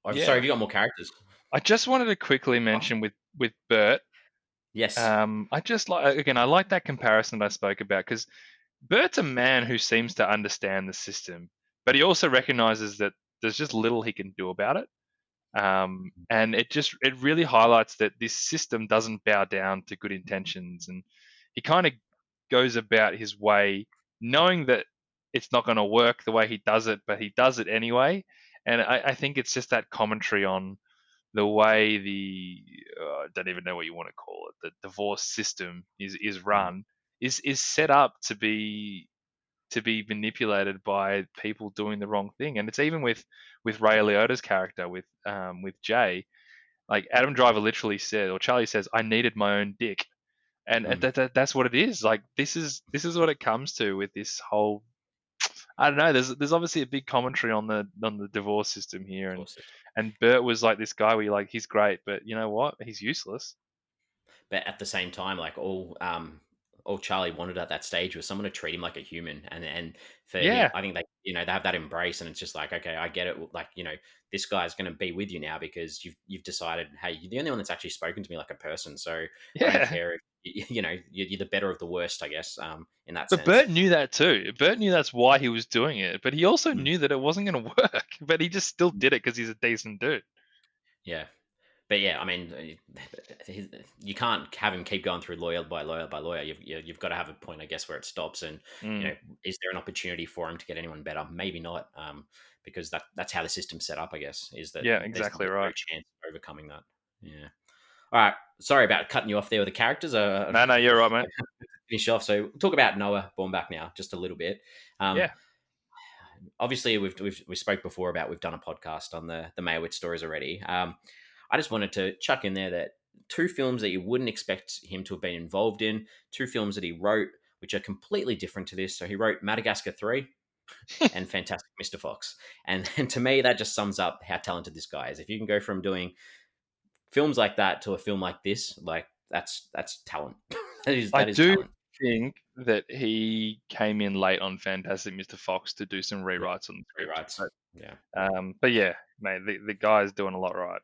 A: I'm sorry.
B: yeah,
A: Have you got more characters?
B: I just wanted to quickly
A: Oh,
B: mention with Bert.
A: yes.
B: I just like, again, I like that comparison that I spoke about, because Bert's a man who seems to understand the system, but he also recognizes that there's just little he can do about it. And it really highlights that this system doesn't bow down to good intentions, and he kind of goes about his way knowing that it's not going to work the way he does it, but he does it anyway. And I think it's just that commentary on the way I don't even know what you want to call it, the divorce system is
A: Mm.
B: run, is set up to be manipulated by people doing the wrong thing. And it's even with Ray Liotta's character with Jay. Like Adam Driver literally said, or Charlie says, "I needed my own dick," and
A: Mm.
B: that's what it is. Like this is what it comes to with this whole. I don't know. There's obviously a big commentary on the divorce system here,
A: Of course.
B: and Bert was like this guy where you're like, he's great, but you know what? He's useless.
A: But at the same time, like all Charlie wanted at that stage was someone to treat him like a human, and for him,
B: Yeah,
A: I think they have that embrace, and it's just like, okay, I get it. Like, this guy's going to be with you now because you've decided, hey, you're the only one that's actually spoken to me like a person, so I don't
B: yeah.
A: care if you're the better of the worst, I guess, in that
B: But
A: sense.
B: Bert knew that too. Bert knew that's why he was doing it, but he also
A: Mm.
B: knew that it wasn't going to work. But he just still did it because he's a decent dude.
A: Yeah. But yeah, I mean, you can't have him keep going through lawyer by lawyer by lawyer. You've got to have a point, I guess, where it stops. And
B: Mm.
A: is there an opportunity for him to get anyone better? Maybe not, because that's how the system's set up. I guess is that
B: Yeah,
A: there's
B: exactly
A: no
B: right.
A: chance of overcoming that. Yeah. All right. Sorry about cutting you off there with the characters.
B: No, no, you're right, mate.
A: Finish off. So we'll talk about Noah Baumbach now, just a little bit. Um,
B: Yeah.
A: Obviously, we spoke before about we've done a podcast on the Meyerowitz stories already. I just wanted to chuck in there that two films that you wouldn't expect him to have been involved in, two films that he wrote, which are completely different to this. So he wrote Madagascar 3 and Fantastic Mr. Fox. And to me, that just sums up how talented this guy is. If you can go from doing films like that to a film like this, like that's talent.
B: I
A: that is
B: do
A: talent.
B: think that he came in late on Fantastic Mr. Fox to do some
A: Yeah,
B: rewrites on the script.
A: rewrites. Yeah,
B: But yeah, mate, the guy's doing a lot right.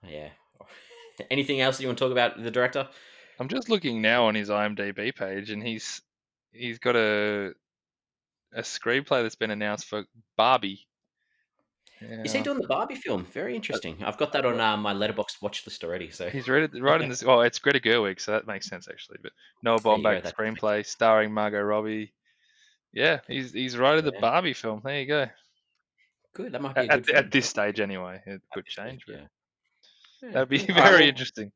A: yeah. Anything else you want to talk about the director?
B: I'm just looking now on his IMDb page, and he's got a screenplay that's been announced for Barbie.
A: Is he
B: Yeah,
A: doing the Barbie film? Very interesting. I've got that on my Letterboxd watch list already. So
B: he's right in this. Oh, it's Greta Gerwig, so that makes sense actually. But Noah
A: there you go.
B: Baumbach
A: That
B: screenplay starring Margot Robbie. Yeah, he's right in the
A: yeah,
B: Barbie film. There you go.
A: good. That might be a good
B: At
A: film.
B: this stage, anyway, it
A: At
B: could
A: this stage,
B: change, but
A: yeah. Yeah,
B: that'd be
A: good. All right.
B: very
A: Well,
B: interesting.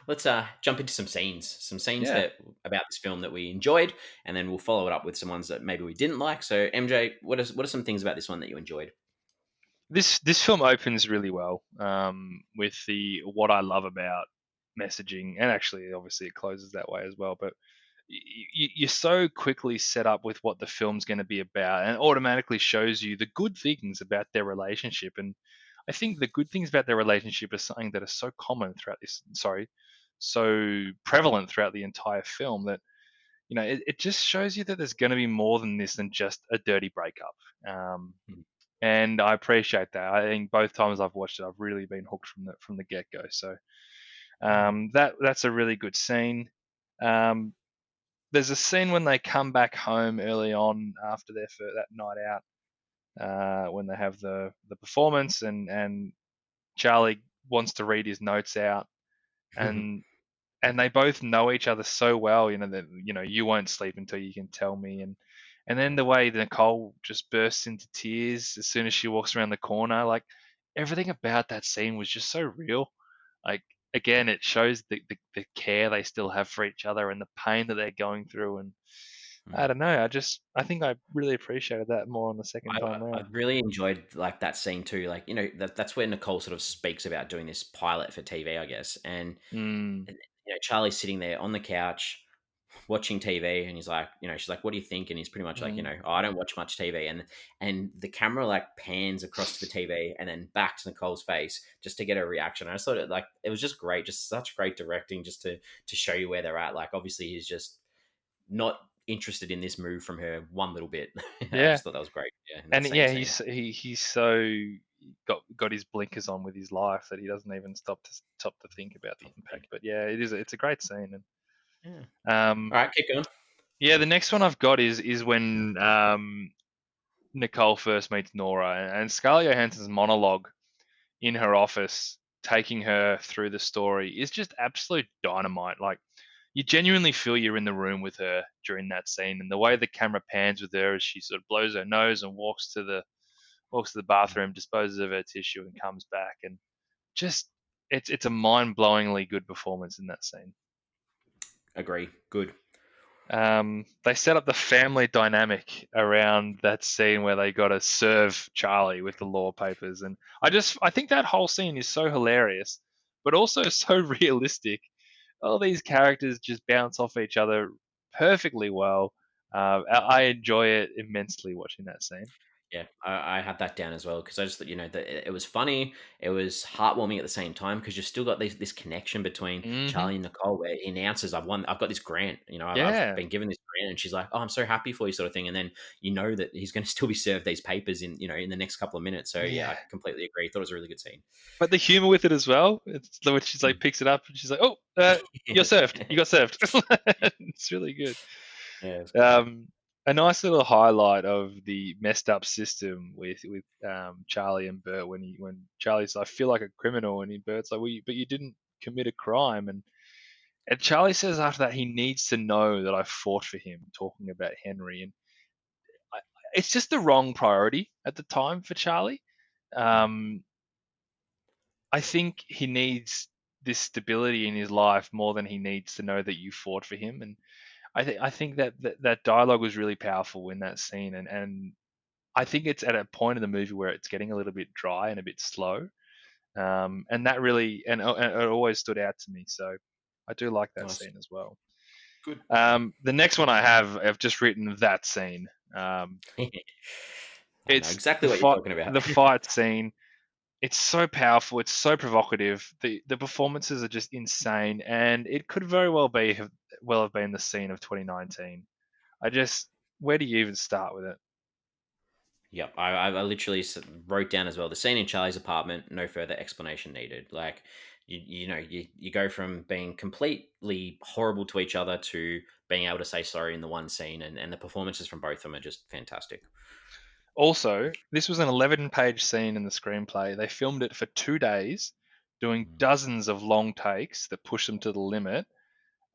A: let's jump into some scenes. Some scenes
B: Yeah.
A: that about this film that we enjoyed, and then we'll follow it up with some ones that maybe we didn't like. So, MJ, what are some things about this one that you enjoyed?
B: This film opens really well with the what I love about messaging, and actually, obviously, it closes that way as well. But you're so quickly set up with what the film's going to be about, and it automatically shows you the good things about their relationship. And I think the good things about their relationship are something that are so common throughout this. Sorry, so prevalent throughout the entire film that it just shows you that there's going to be more than this than just a dirty breakup.
A: Hmm.
B: And I appreciate that. I think both times I've watched it, I've really been hooked from the get go. So that's a really good scene. Um, there's a scene when they come back home early on after that night out, when they have the performance, and Charlie wants to read his notes out, and they both know each other so well, that you won't sleep until you can tell me, and then the way Nicole just bursts into tears as soon as she walks around the corner, like everything about that scene was just so real. Like again, it shows the care they still have for each other and the pain that they're going through, and I don't know, I think I really appreciated that more on the second time
A: I
B: round.
A: really enjoyed like that scene too. Like that's where Nicole sort of speaks about doing this pilot for TV, I guess. And
B: Mm,
A: Charlie's sitting there on the couch watching TV, and he's like, she's like, "What do you think?" And he's pretty much like,
B: mm.
A: "Oh, I don't watch much TV." And the camera like pans across to the TV and then back to Nicole's face just to get a reaction. I just thought it was just great, just such great directing, just to show you where they're at. Like obviously he's just not interested in this move from her one little bit. I
B: Yeah,
A: just thought that was great. Yeah, in that
B: and
A: same
B: yeah,
A: scene.
B: he's so got his blinkers on with his life that he doesn't even stop to think about the impact. But yeah, it's a great scene.
A: Yeah.
B: And
A: All right, keep going.
B: yeah, the next one I've got is when Nicole first meets Nora, and Scarlett Johansson's monologue. in her office, taking her through the story is just absolute dynamite. Like, you genuinely feel you're in the room with her during that scene, and the way the camera pans with her as she sort of blows her nose and walks to the bathroom, disposes of her tissue, and comes back, and just it's a mind-blowingly good performance in that scene.
A: Agree. Good.
B: They set up the family dynamic around that scene where they got to serve Charlie with the law papers, and I think that whole scene is so hilarious, but also so realistic. All these characters just bounce off each other perfectly well. I enjoy it immensely watching that scene.
A: Yeah, I had that down as well because I just thought, that it was funny, it was heartwarming at the same time because you've still got this connection between
B: Hmm.
A: Charlie and Nicole where he announces, I've got this grant, I've
B: Yeah,
A: been given this grant, and she's like, oh, I'm so happy for you, sort of thing, and then that he's going to still be served these papers in the next couple of minutes. So yeah, I
B: yeah.
A: completely agree. Thought it was a really good scene.
B: But the humor with it as well. It's when she's like picks it up and she's like, "Oh, you're served. You got served." It's really good.
A: Yeah, it's good.
B: Um, a nice little highlight of the messed up system with Charlie and Bert when Charlie's, I feel like a criminal, and Bert's like, well, but you didn't commit a crime, and Charlie says after that he needs to know that I fought for him, talking about Henry, and I, it's just the wrong priority at the time for Charlie.
A: Mm.
B: Um, I think he needs this stability in his life more than he needs to know that you fought for him, and I think that dialogue was really powerful in that scene, and I think it's at a point in the movie where it's getting a little bit dry and a bit slow, and that really and it always stood out to me. So I do like that
A: Nice.
B: scene as well.
A: Good.
B: The next one I've just written that scene.
A: I know
B: It's
A: exactly what you're talking about.
B: the fight scene. It's so powerful. It's so provocative. The performances are just insane, and it could very well have been the scene of 2019. I just, where do you even start with it?
A: Yep, I literally wrote down as well the scene in Charlie's apartment. No further explanation needed. Like, you go from being completely horrible to each other to being able to say sorry in the one scene, and the performances from both of them are just fantastic.
B: Also, this was an 11-page scene in the screenplay. They filmed it for 2 days, doing
A: Mm.
B: dozens of long takes that push them to the limit.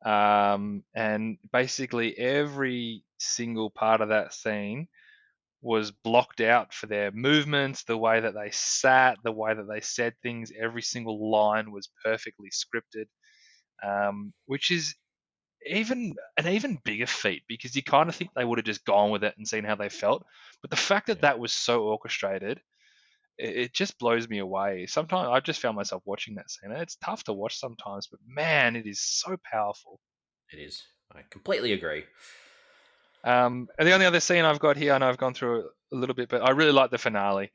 B: And basically, every single part of that scene was blocked out for their movements, the way that they sat, the way that they said things. Every single line was perfectly scripted, which is even bigger feat because you kind of think they would have just gone with it and seen how they felt. But the fact that
A: Yeah,
B: that was so orchestrated, it just blows me away. Sometimes I've just found myself watching that scene. And it's tough to watch sometimes, but man, it is so powerful.
A: it is. I completely agree.
B: And the only other scene I've got here, I know I've gone through it a little bit, but I really like the finale.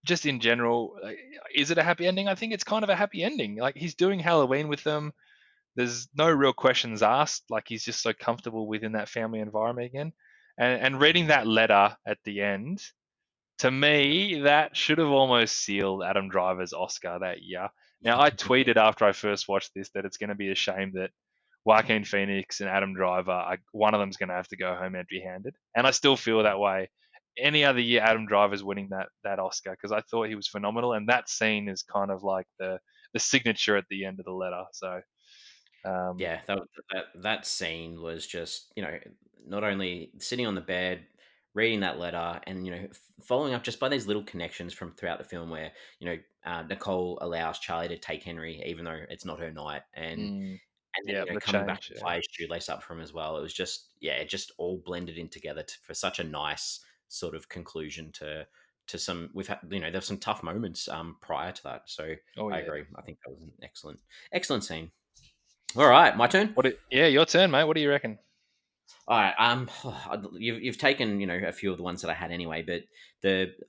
B: Just in general, like, is it a happy ending? I think it's kind of a happy ending. Like, he's doing Halloween with them. There's no real questions asked. Like, he's just so comfortable within that family environment again. And reading that letter at the end, to me, that should have almost sealed Adam Driver's Oscar that year. Now, I tweeted after I first watched this that it's going to be a shame that Joaquin Phoenix and Adam Driver, one of them's going to have to go home empty-handed, and I still feel that way. Any other year, Adam Driver's winning that Oscar because I thought he was phenomenal, and that scene is kind of like the signature at the end of the letter. So, um,
A: Yeah, that scene was just, not only sitting on the bed, reading that letter, and following up just by these little connections from throughout the film, where Nicole allows Charlie to take Henry, even though it's not her night,
B: mm,
A: and then
B: yeah, the
A: coming back
B: change.
A: to
B: Yeah.
A: tie his shoelace up for him as well. It was just, yeah, it just all blended in together for such a nice sort of conclusion to some. We've had, there's some tough moments prior to that, so
B: Oh
A: I
B: yeah.
A: agree. I think that was an excellent scene. All right, my turn.
B: Yeah, your turn, mate. What do you reckon?
A: All right. You've taken a few of the ones that I had anyway, but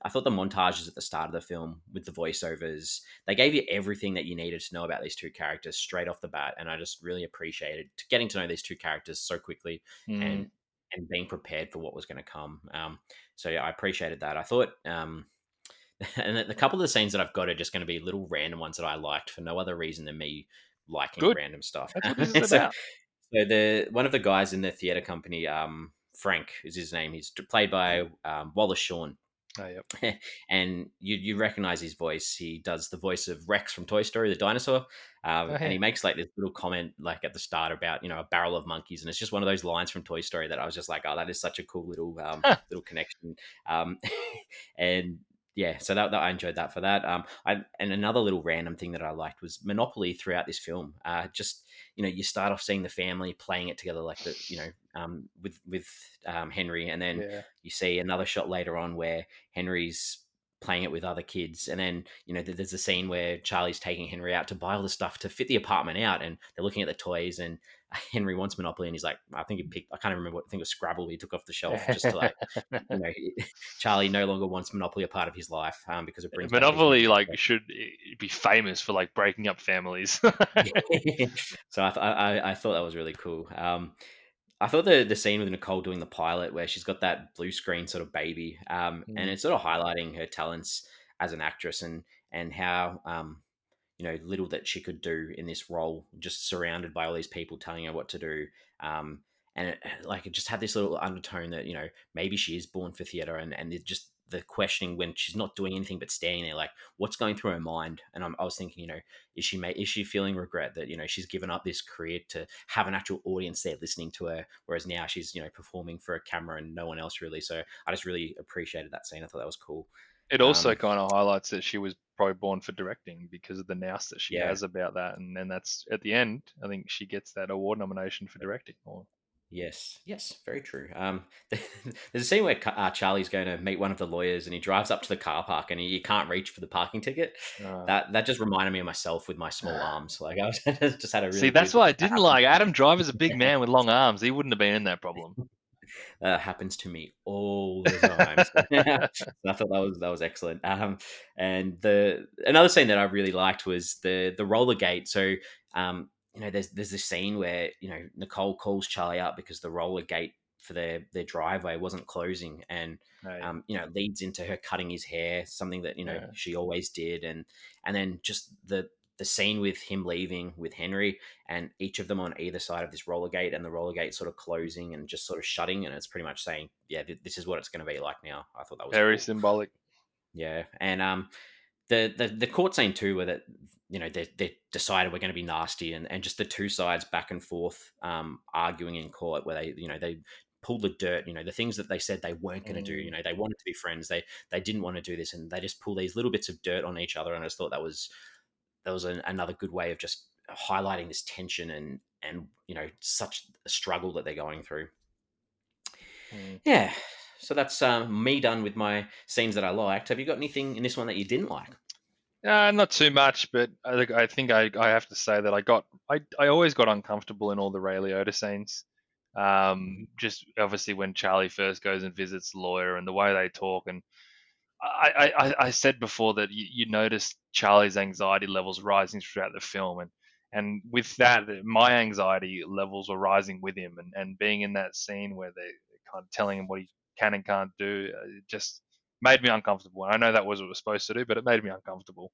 A: I thought the montages at the start of the film with the voiceovers, they gave you everything that you needed to know about these two characters straight off the bat, and I just really appreciated getting to know these two characters so quickly
B: Mm,
A: and being prepared for what was going to come. So yeah, I appreciated that. I thought, and the couple of the scenes that I've got are just going to be little random ones that I liked for no other reason than me liking
B: good.
A: random stuff.
B: That's what this is
A: so
B: about.
A: so the one of the guys in the theater company, Frank is his name. He's played by Wallace Shawn.
B: Oh, yep.
A: And you recognize his voice. He does the voice of Rex from Toy Story, the dinosaur,
B: Oh,
A: and
B: yeah.
A: he makes like this little comment like at the start about a barrel of monkeys, and it's just one of those lines from Toy Story that I was just like, oh, that is such a cool little little connection, um, and yeah, so that I enjoyed that for that. And another little random thing that I liked was Monopoly throughout this film. Just you start off seeing the family playing it together, like with Henry, and then
B: Yeah.
A: you see another shot later on where Henry's playing it with other kids, and then there's a scene where Charlie's taking Henry out to buy all the stuff to fit the apartment out, and they're looking at the toys, and Henry wants Monopoly, and he's like, I think he picked, I can't remember what, I think it was Scrabble he took off the shelf just to like, Charlie no longer wants Monopoly a part of his life because it brings back his
B: Monopoly
A: memories.
B: like should be famous for like breaking up families.
A: So I thought that was really cool. I thought the scene with Nicole doing the pilot where she's got that blue screen sort of baby, and
B: Mm,
A: it's sort of highlighting her talents as an actress and how little that she could do in this role, just surrounded by all these people telling her what to do. Um, and it just had this little undertone that maybe she is born for theater, and it just the questioning when she's not doing anything but standing there, like what's going through her mind. And I was thinking, is she feeling regret that she's given up this career to have an actual audience there listening to her, whereas now she's performing for a camera and no one else really. So I just really appreciated that scene. I thought that was cool.
B: it also
A: Um,
B: kind of highlights that she was probably born for directing because of the nous that she
A: yeah.
B: has about that, and then that's at the end. I think she gets that award nomination for directing. Or
A: Yes, yes, very true. There's a scene where Charlie's going to meet one of the lawyers, and he drives up to the car park, and he can't reach for the parking ticket.
B: uh,
A: That just reminded me of myself with my small arms. Like I was, just had a
B: see,
A: really
B: that's
A: good
B: what I didn't like. Adam Driver's a big man with long arms. He wouldn't have been in that problem.
A: happens to me all the time. So, I thought that was excellent. And the another scene that I really liked was the roller gate. So there's this scene where Nicole calls Charlie up because the roller gate for their driveway wasn't closing, and
B: Hey,
A: it leads into her cutting his hair, something that
B: yeah.
A: she always did, and then just the scene with him leaving with Henry, and each of them on either side of this roller gate, and the roller gate sort of closing and just sort of shutting, and it's pretty much saying, yeah, this is what it's going to be like now. I thought that was
B: Very
A: cool.
B: symbolic.
A: Yeah. And the court scene too, where that they decided we're going to be nasty, and just the two sides back and forth arguing in court, where they pull the dirt, the things that they said they weren't going to do.
B: Mm,
A: They wanted to be friends, they didn't want to do this, and they just pull these little bits of dirt on each other. And I just thought that was another good way of just highlighting this tension and such a struggle that they're going through.
B: mm.
A: Yeah. So that's me done with my scenes that I liked. Have you got anything in this one that you didn't like?
B: Not too much, but I think I have to say that I always got uncomfortable in all the Ray Liotta scenes.
A: Mhm.
B: Just obviously when Charlie first goes and visits the lawyer and the way they talk, and I said before that you notice Charlie's anxiety levels rising throughout the film, and with that, my anxiety levels were rising with him, and being in that scene where they're kind of telling him what he can and can't do, it just made me uncomfortable. And I know that was what it was supposed to do, but it made me uncomfortable.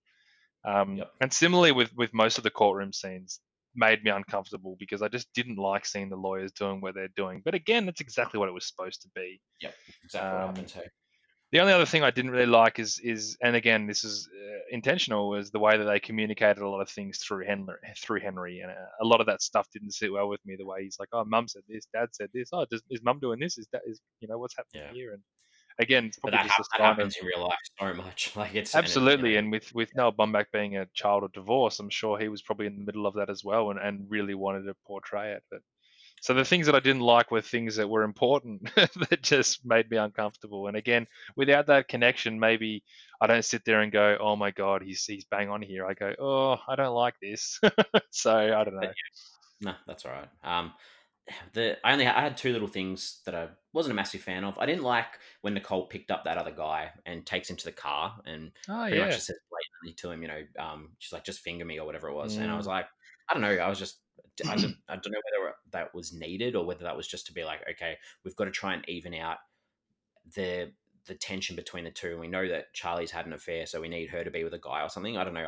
A: Yep.
B: And similarly with most of the courtroom scenes, made me uncomfortable because I just didn't like seeing the lawyers doing what they're doing. But again, that's exactly what it was supposed to be.
A: Yep. Exactly what
B: Um,
A: happens here.
B: the only other thing I didn't really like is and again this is intentional, was the way that they communicated a lot of things through Henry, and a lot of that stuff didn't sit well with me. The way he's like, oh, mum said this, dad said this, oh, is mum doing this? Is that is what's happening
A: Yeah.
B: here? And again, it's
A: But
B: probably just a
A: that
B: sign of
A: happens in real life so much. Like it's and it,
B: absolutely. And with Noah Baumbach being a child of divorce, I'm sure he was probably in the middle of that as well, and really wanted to portray it. But so the
A: yeah.
B: things that I didn't like were things that were important that just made me uncomfortable. And again, without that connection, maybe I don't sit there and go, "Oh my God, he's bang on here." I go, "Oh, I don't like this." So I don't
A: But
B: know.
A: no, that's all right. I had two little things that I wasn't a massive fan of. I didn't like when Nicole picked up that other guy and takes him to the car and
B: Oh
A: pretty much
B: yeah.
A: just says blatantly to him, she's like, just finger me or whatever it was. And I was
B: Mm.
A: like, I don't know. I don't know whether that was needed or whether that was just to be like, okay, we've got to try and even out the tension between the two. And we know that Charlie's had an affair, so we need her to be with a guy or something. I don't know.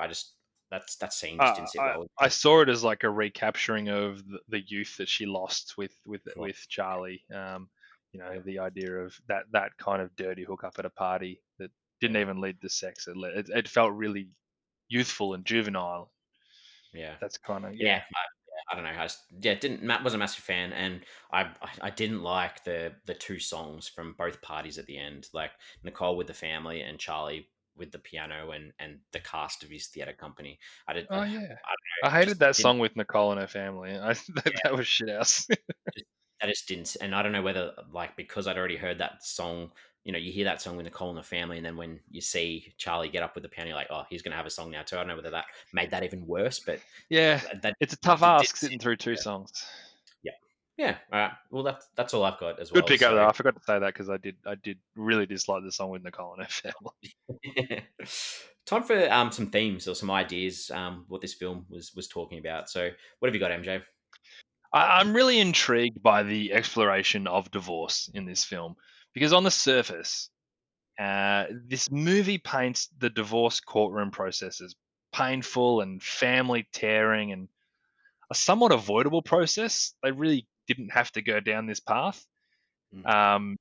A: That scene just didn't sit
B: I
A: well with
B: I saw it as like a recapturing of the youth that she lost with
A: me.
B: with Charlie. the idea of that kind of dirty hookup at a party that didn't
A: Yeah,
B: even lead to sex. It felt really youthful and juvenile.
A: yeah,
B: That's kind of,
A: yeah.
B: yeah.
A: I don't know. Didn't Matt was a massive fan, and I didn't like the two songs from both parties at the end, like Nicole with the family and Charlie with the piano and the cast of his theater company. I
B: Oh
A: don't
B: yeah,
A: know.
B: I
A: It
B: hated
A: just
B: that
A: didn't.
B: song with Nicole and her family. That was shit house.
A: Just, I just didn't, and I don't know whether like because I'd already heard that song. You hear that song with Nicole and the family, and then when you see Charlie get up with the piano, you're like, oh, he's gonna have a song now too. I don't know whether that made that even worse, but
B: Yeah,
A: that
B: it's a tough
A: did
B: ask
A: seem.
B: sitting through two
A: Yeah,
B: songs.
A: yeah, yeah. All right. Well, that's all I've got as
B: Good
A: well.
B: pick out
A: So,
B: though. I forgot to say that because I did really dislike the song with Nicole and her family.
A: time for some themes or some ideas. What this film was talking about. So, what have you got, MJ?
B: I'm really intrigued by the exploration of divorce in this film because on the surface, this movie paints the divorce courtroom process as painful and family tearing and a somewhat avoidable process. They really didn't have to go down this path.
A: Mm,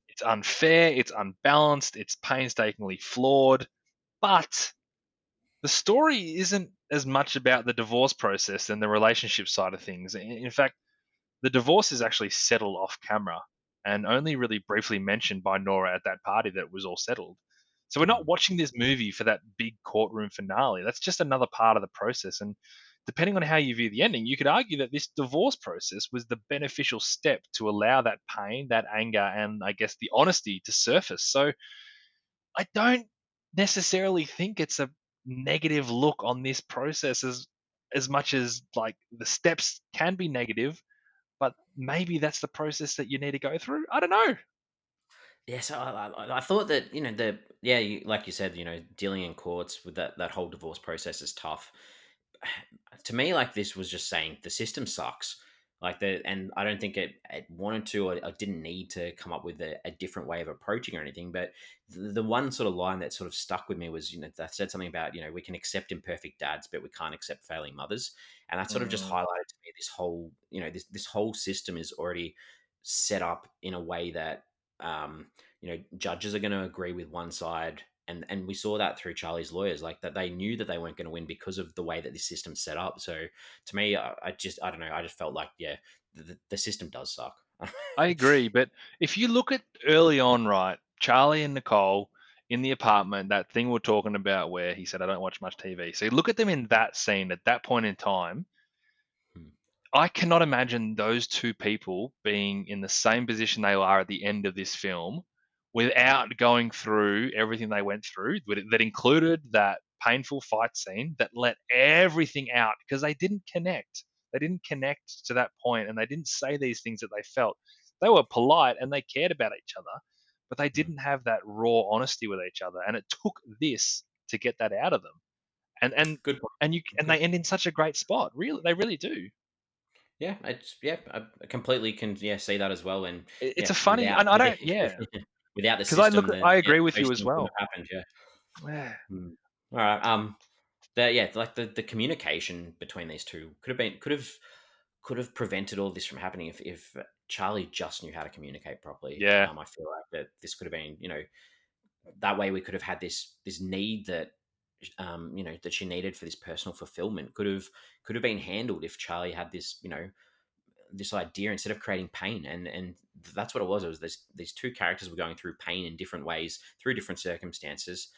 B: It's unfair, it's unbalanced, it's painstakingly flawed, but the story isn't as much about the divorce process than the relationship side of things. In fact, the divorce is actually settled off camera and only really briefly mentioned by Nora at that party that it was all settled. So we're not
A: mm,
B: watching this movie for that big courtroom finale. That's just another part of the process. And depending on how you view the ending, you could argue that this divorce process was the beneficial step to allow that pain, that anger, and I guess the honesty to surface. So I don't necessarily think it's a negative look on this process as much as like the steps can be negative, but maybe that's the process that you need to go through. I don't know.
A: yeah, so I thought that like you said, dealing in courts with that whole divorce process is tough. To me, like this was just saying the system sucks. And I don't think it wanted to or didn't need to come up with a different way of approaching or anything. But the one sort of line that sort of stuck with me was, that said something about, we can accept imperfect dads, but we can't accept failing mothers. And that sort of just
B: Mm,
A: highlighted to me this whole, this whole system is already set up in a way that, judges are going to agree with one side, and we saw that through Charlie's lawyers, like that they knew that they weren't going to win because of the way that this system's set up. So to me, I don't know, I just felt like the system does suck.
B: I agree, but if you look at early on, right, Charlie and Nicole in the apartment, that thing we're talking about where he said, I don't watch much TV. So you look at them in that scene at that point in time,
A: Hmm,
B: I cannot imagine those two people being in the same position they are at the end of this film without going through everything they went through that included that painful fight scene that let everything out because they didn't connect. They didn't connect to that point and they didn't say these things that they felt. They were polite and they cared about each other, but they
A: hmm.
B: didn't have that raw honesty with each other. And it took this to get that out of them. And and
A: Good point.
B: and you and
A: Good.
B: they end in such a great spot. Really, they really do.
A: Yeah, I completely can see that as well. And
B: It's
A: yeah,
B: a funny, and I don't, yeah,
A: without the
B: because I look,
A: system, then
B: I
A: yeah,
B: agree with
A: those
B: you as
A: things wouldn't
B: well.
A: have happened. Yeah.
B: Yeah,
A: Hmm. All right. Like the communication between these two could have prevented all this from happening if Charlie just knew how to communicate properly.
B: yeah,
A: I feel like that this could have been, that way we could have had this need that, that she needed for this personal fulfillment could have been handled if Charlie had this idea instead of creating pain. And that's what it was. It was these two characters were going through pain in different ways through different circumstances,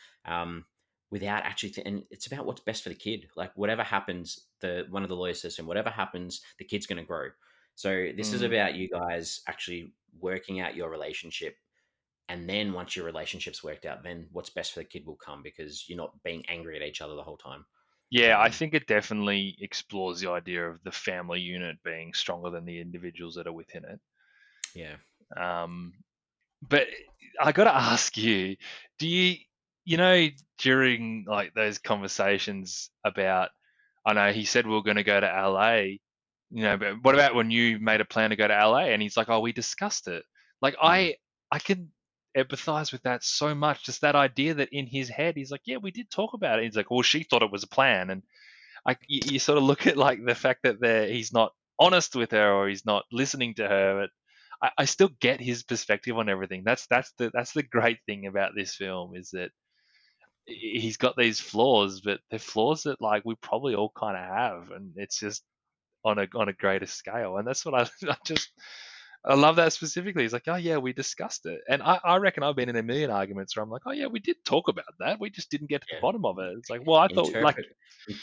A: without actually and it's about what's best for the kid. Like whatever happens, the one of the lawyers says, and whatever happens, the kid's going to grow. So this is
B: mm,
A: about you guys actually working out your relationship, and then once your relationship's worked out, then what's best for the kid will come because you're not being angry at each other the whole time.
B: yeah. I
A: um
B: think it definitely explores the idea of the family unit being stronger than the individuals that are within it.
A: yeah.
B: Um, but I got to ask you, do you know, during like those conversations about, I know he said we are going to go to LA, but what about when you made a plan to go to LA? And he's like, oh, we discussed it. Like
A: Mm,
B: I can empathize with that so much. Just that idea that in his head, he's like, yeah, we did talk about it. He's like, well, she thought it was a plan, and you sort of look at like the fact that he's not honest with her or he's not listening to her. I still get his perspective on everything. That's the great thing about this film, is that he's got these flaws, but they're flaws that like we probably all kind of have, and it's just on a greater scale. And that's what I love that specifically. He's like, oh yeah, we discussed it, and I reckon I've been in a million arguments where I'm like, oh yeah, we did talk about that. We just didn't get to the
A: Yeah.
B: bottom of it. It's like, well, I thought like,
A: Interpret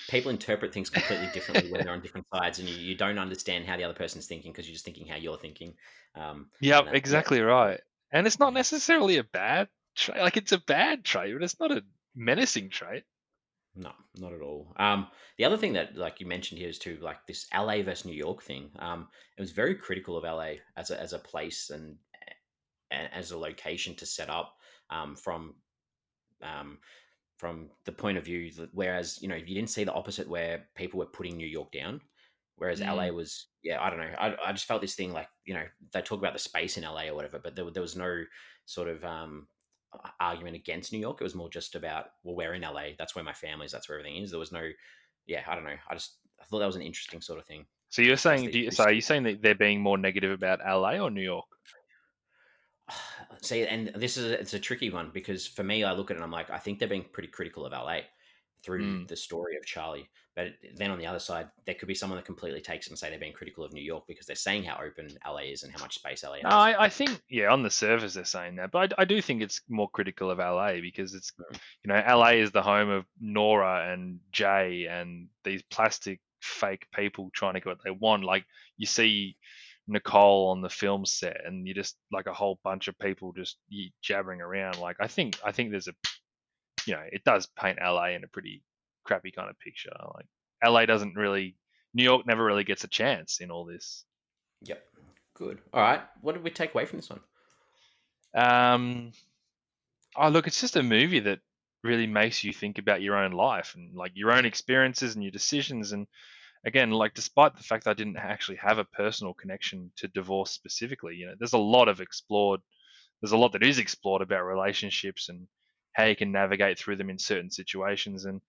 A: People interpret things completely differently when they're on different sides, and you don't understand how the other person's thinking because you're just thinking how you're thinking.
B: yeah,
A: And that, yeah,
B: exactly right. And it's not
A: yeah.
B: necessarily a bad trait. Like it's a bad trait, but it's not a menacing trait.
A: No, not at all. The other thing that, like you mentioned here, is too, like this LA versus New York thing. It was very critical of LA as a place and as a location to set up, from um, the point of view that, whereas you didn't see the opposite where people were putting New York down, whereas LA
B: Mm.
A: was, yeah, I don't know, I just felt this thing, like, they talk about the space in LA or whatever, but there was no sort of argument against New York. It was more just about, well, we're in LA, that's where my family is, that's where everything is. There was no, yeah, I don't know, I thought that was an interesting sort of thing
B: So you're
A: as
B: saying,
A: the two
B: so are you
A: cities.
B: saying that they're being more negative about LA or New York?
A: See, and it's a tricky one, because for me, I look at it and I'm like, I think they're being pretty critical of LA through
B: Mm.
A: the story of Charlie. But then on the other side, there could be someone that completely takes it and say they're being critical of New York because they're saying how open LA is and how much space LA
B: No,
A: has.
B: I think, yeah, on the surface they're saying that, but I do think it's more critical of LA because it's,
A: Mm.
B: LA is the home of Nora and Jay and these plastic fake people trying to get what they want. Like you see Nicole on the film set, and you just like a whole bunch of people just jabbering around. Like I think there's a, it does paint LA in a pretty crappy kind of picture. Like LA doesn't really, New York never really gets a chance in all this.
A: Yep. Good. All right. What did we take away from this one?
B: Um, Oh, look, it's just a movie that really makes you think about your own life and like your own experiences and your decisions. And again, like despite the fact that I didn't actually have a personal connection to divorce specifically, there's a lot that is explored about relationships and how you can navigate through them in certain situations. And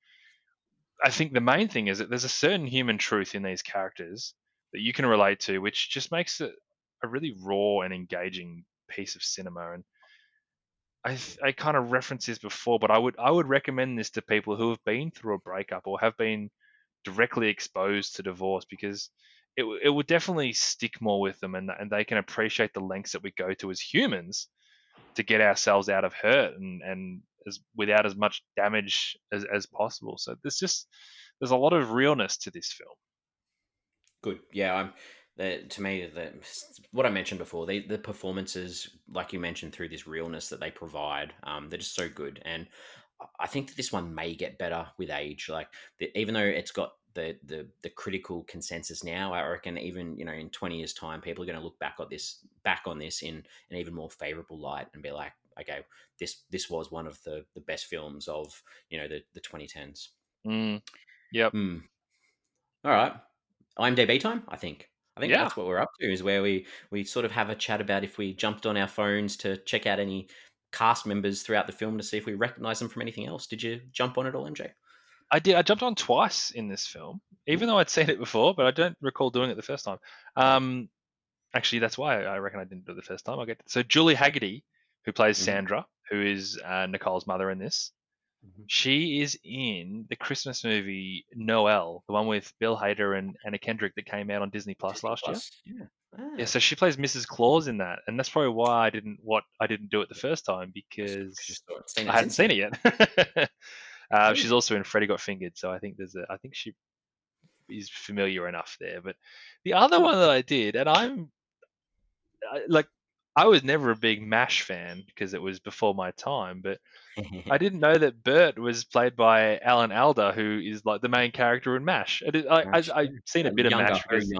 B: I think the main thing is that there's a certain human truth in these characters that you can relate to, which just makes it a really raw and engaging piece of cinema. And I kind of referenced this before, but I would recommend this to people who have been through a breakup or have been directly exposed to divorce, because it would definitely stick more with them, and they can appreciate the lengths that we go to as humans to get ourselves out of hurt and as without as much damage as possible. So there's a lot of realness to this film.
A: Good. Yeah, to me, what I mentioned before, the performances, like you mentioned, through this realness that they provide, they're just so good. And I think that this one may get better with age. Like, even though it's got the critical consensus now, I reckon even in 20 years' time, people are going to look back on this in an even more favorable light and be like, okay, this was one of the best films of the 2010s.
B: Mm, yep.
A: Hmm. All right. IMDb time, I think. I think
B: Yeah.
A: that's what we're up to, is where we sort of have a chat about if we jumped on our phones to check out any cast members throughout the film to see if we recognize them from anything else. Did you jump on it all, MJ?
B: I did. I jumped on twice in this film, even though I'd seen it before, but I don't recall doing it the first time. Um, Actually, that's why I reckon I didn't do it the first time. So Julie Hagerty, who plays
A: Mm-hmm.
B: Sandra, who is Nicole's mother in this,
A: Mm-hmm.
B: she is in the Christmas movie Noel, the one with Bill Hader and Anna Kendrick that came out on Disney Plus
A: Disney
B: last year.
A: Plus. Yeah.
B: Yeah,
A: Ah,
B: so she plays Mrs. Claus in that, and that's probably why I didn't do it the first time,
A: because you
B: because
A: seen
B: I
A: it
B: hadn't
A: since
B: seen
A: then.
B: it yet. She's
A: Good.
B: also in Freddy Got Fingered, so I think she is familiar enough there. But the other
A: Good.
B: one that I did, and like I was never a big MASH fan because it was before my time, but I didn't know that Bert was played by Alan Alda, who is like the main character in MASH.
A: Mash.
B: I've seen a bit of
A: Younger,
B: MASH
A: very
B: because,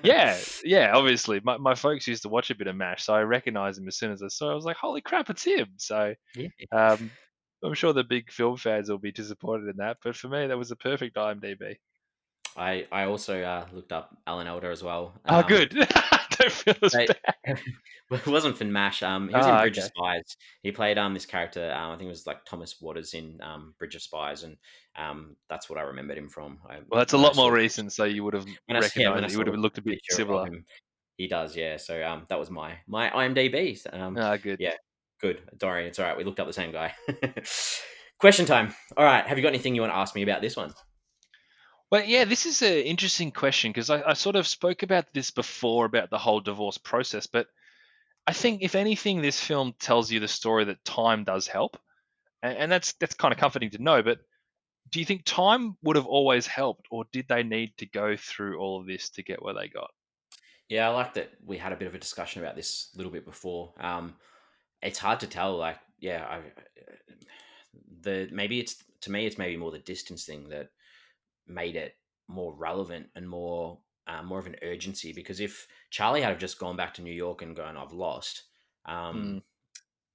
A: younger.
B: yeah, obviously my folks used to watch a bit of MASH, so I recognized him as soon as I saw it. I was like, holy crap, it's him! So
A: Yeah.
B: um, I'm sure the big film fans will be disappointed in that, but for me, that was a perfect IMDb.
A: I also looked up Alan Elder as well.
B: Oh, good. Don't feel as
A: But
B: bad.
A: well, it wasn't for Mash. He was in
B: Ah,
A: Bridge of
B: okay.
A: Spies. He played this character. I think it was like Thomas Waters in Bridge of Spies, and that's what I remembered him from.
B: Well, that's a
A: When I
B: lot
A: saw
B: more
A: a
B: recent, so you would have
A: when I
B: recognized
A: when I
B: it. You
A: saw
B: would
A: a
B: have looked a bit
A: picture of
B: similar.
A: him, He does, yeah. So that was my IMDb. So,
B: Ah, good.
A: yeah, good. Sorry, it's all right. We looked up the same guy. Question time. All right. Have you got anything you want to ask me about this one?
B: But yeah, this is an interesting question because I sort of spoke about this before about the whole divorce process. But I think if anything, this film tells you the story that time does help, and that's kind of comforting to know. But do you think time would have always helped, or did they need to go through all of this to get where they got?
A: Yeah, I like that we had a bit of a discussion about this a little bit before. It's hard to tell. Like, yeah, the maybe it's to me, it's maybe more the distance thing that made it more relevant and more of an urgency. Because if Charlie had have just gone back to New York and gone, "I've lost,"
B: Mm.
A: um,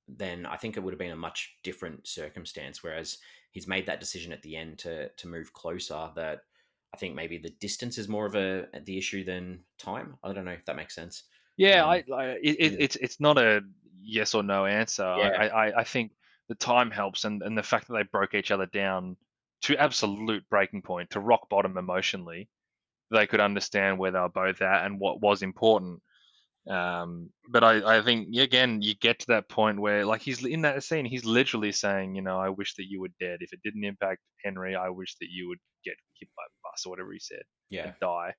A: then I think it would have been a much different circumstance. Whereas he's made that decision at the end to move closer. That I think maybe the distance is more of the issue than time. I don't know if that makes sense.
B: Yeah,
A: Um, yeah,
B: it's not a yes or no answer.
A: yeah,
B: I think the time helps, and the fact that they broke each other down to absolute breaking point, to rock bottom emotionally, they could understand where they were both at and what was important. But I think again, you get to that point where, like, he's in that scene, he's literally saying, I wish that you were dead. If it didn't impact Henry, I wish that you would get hit by a bus or whatever he said
A: yeah.
B: and die.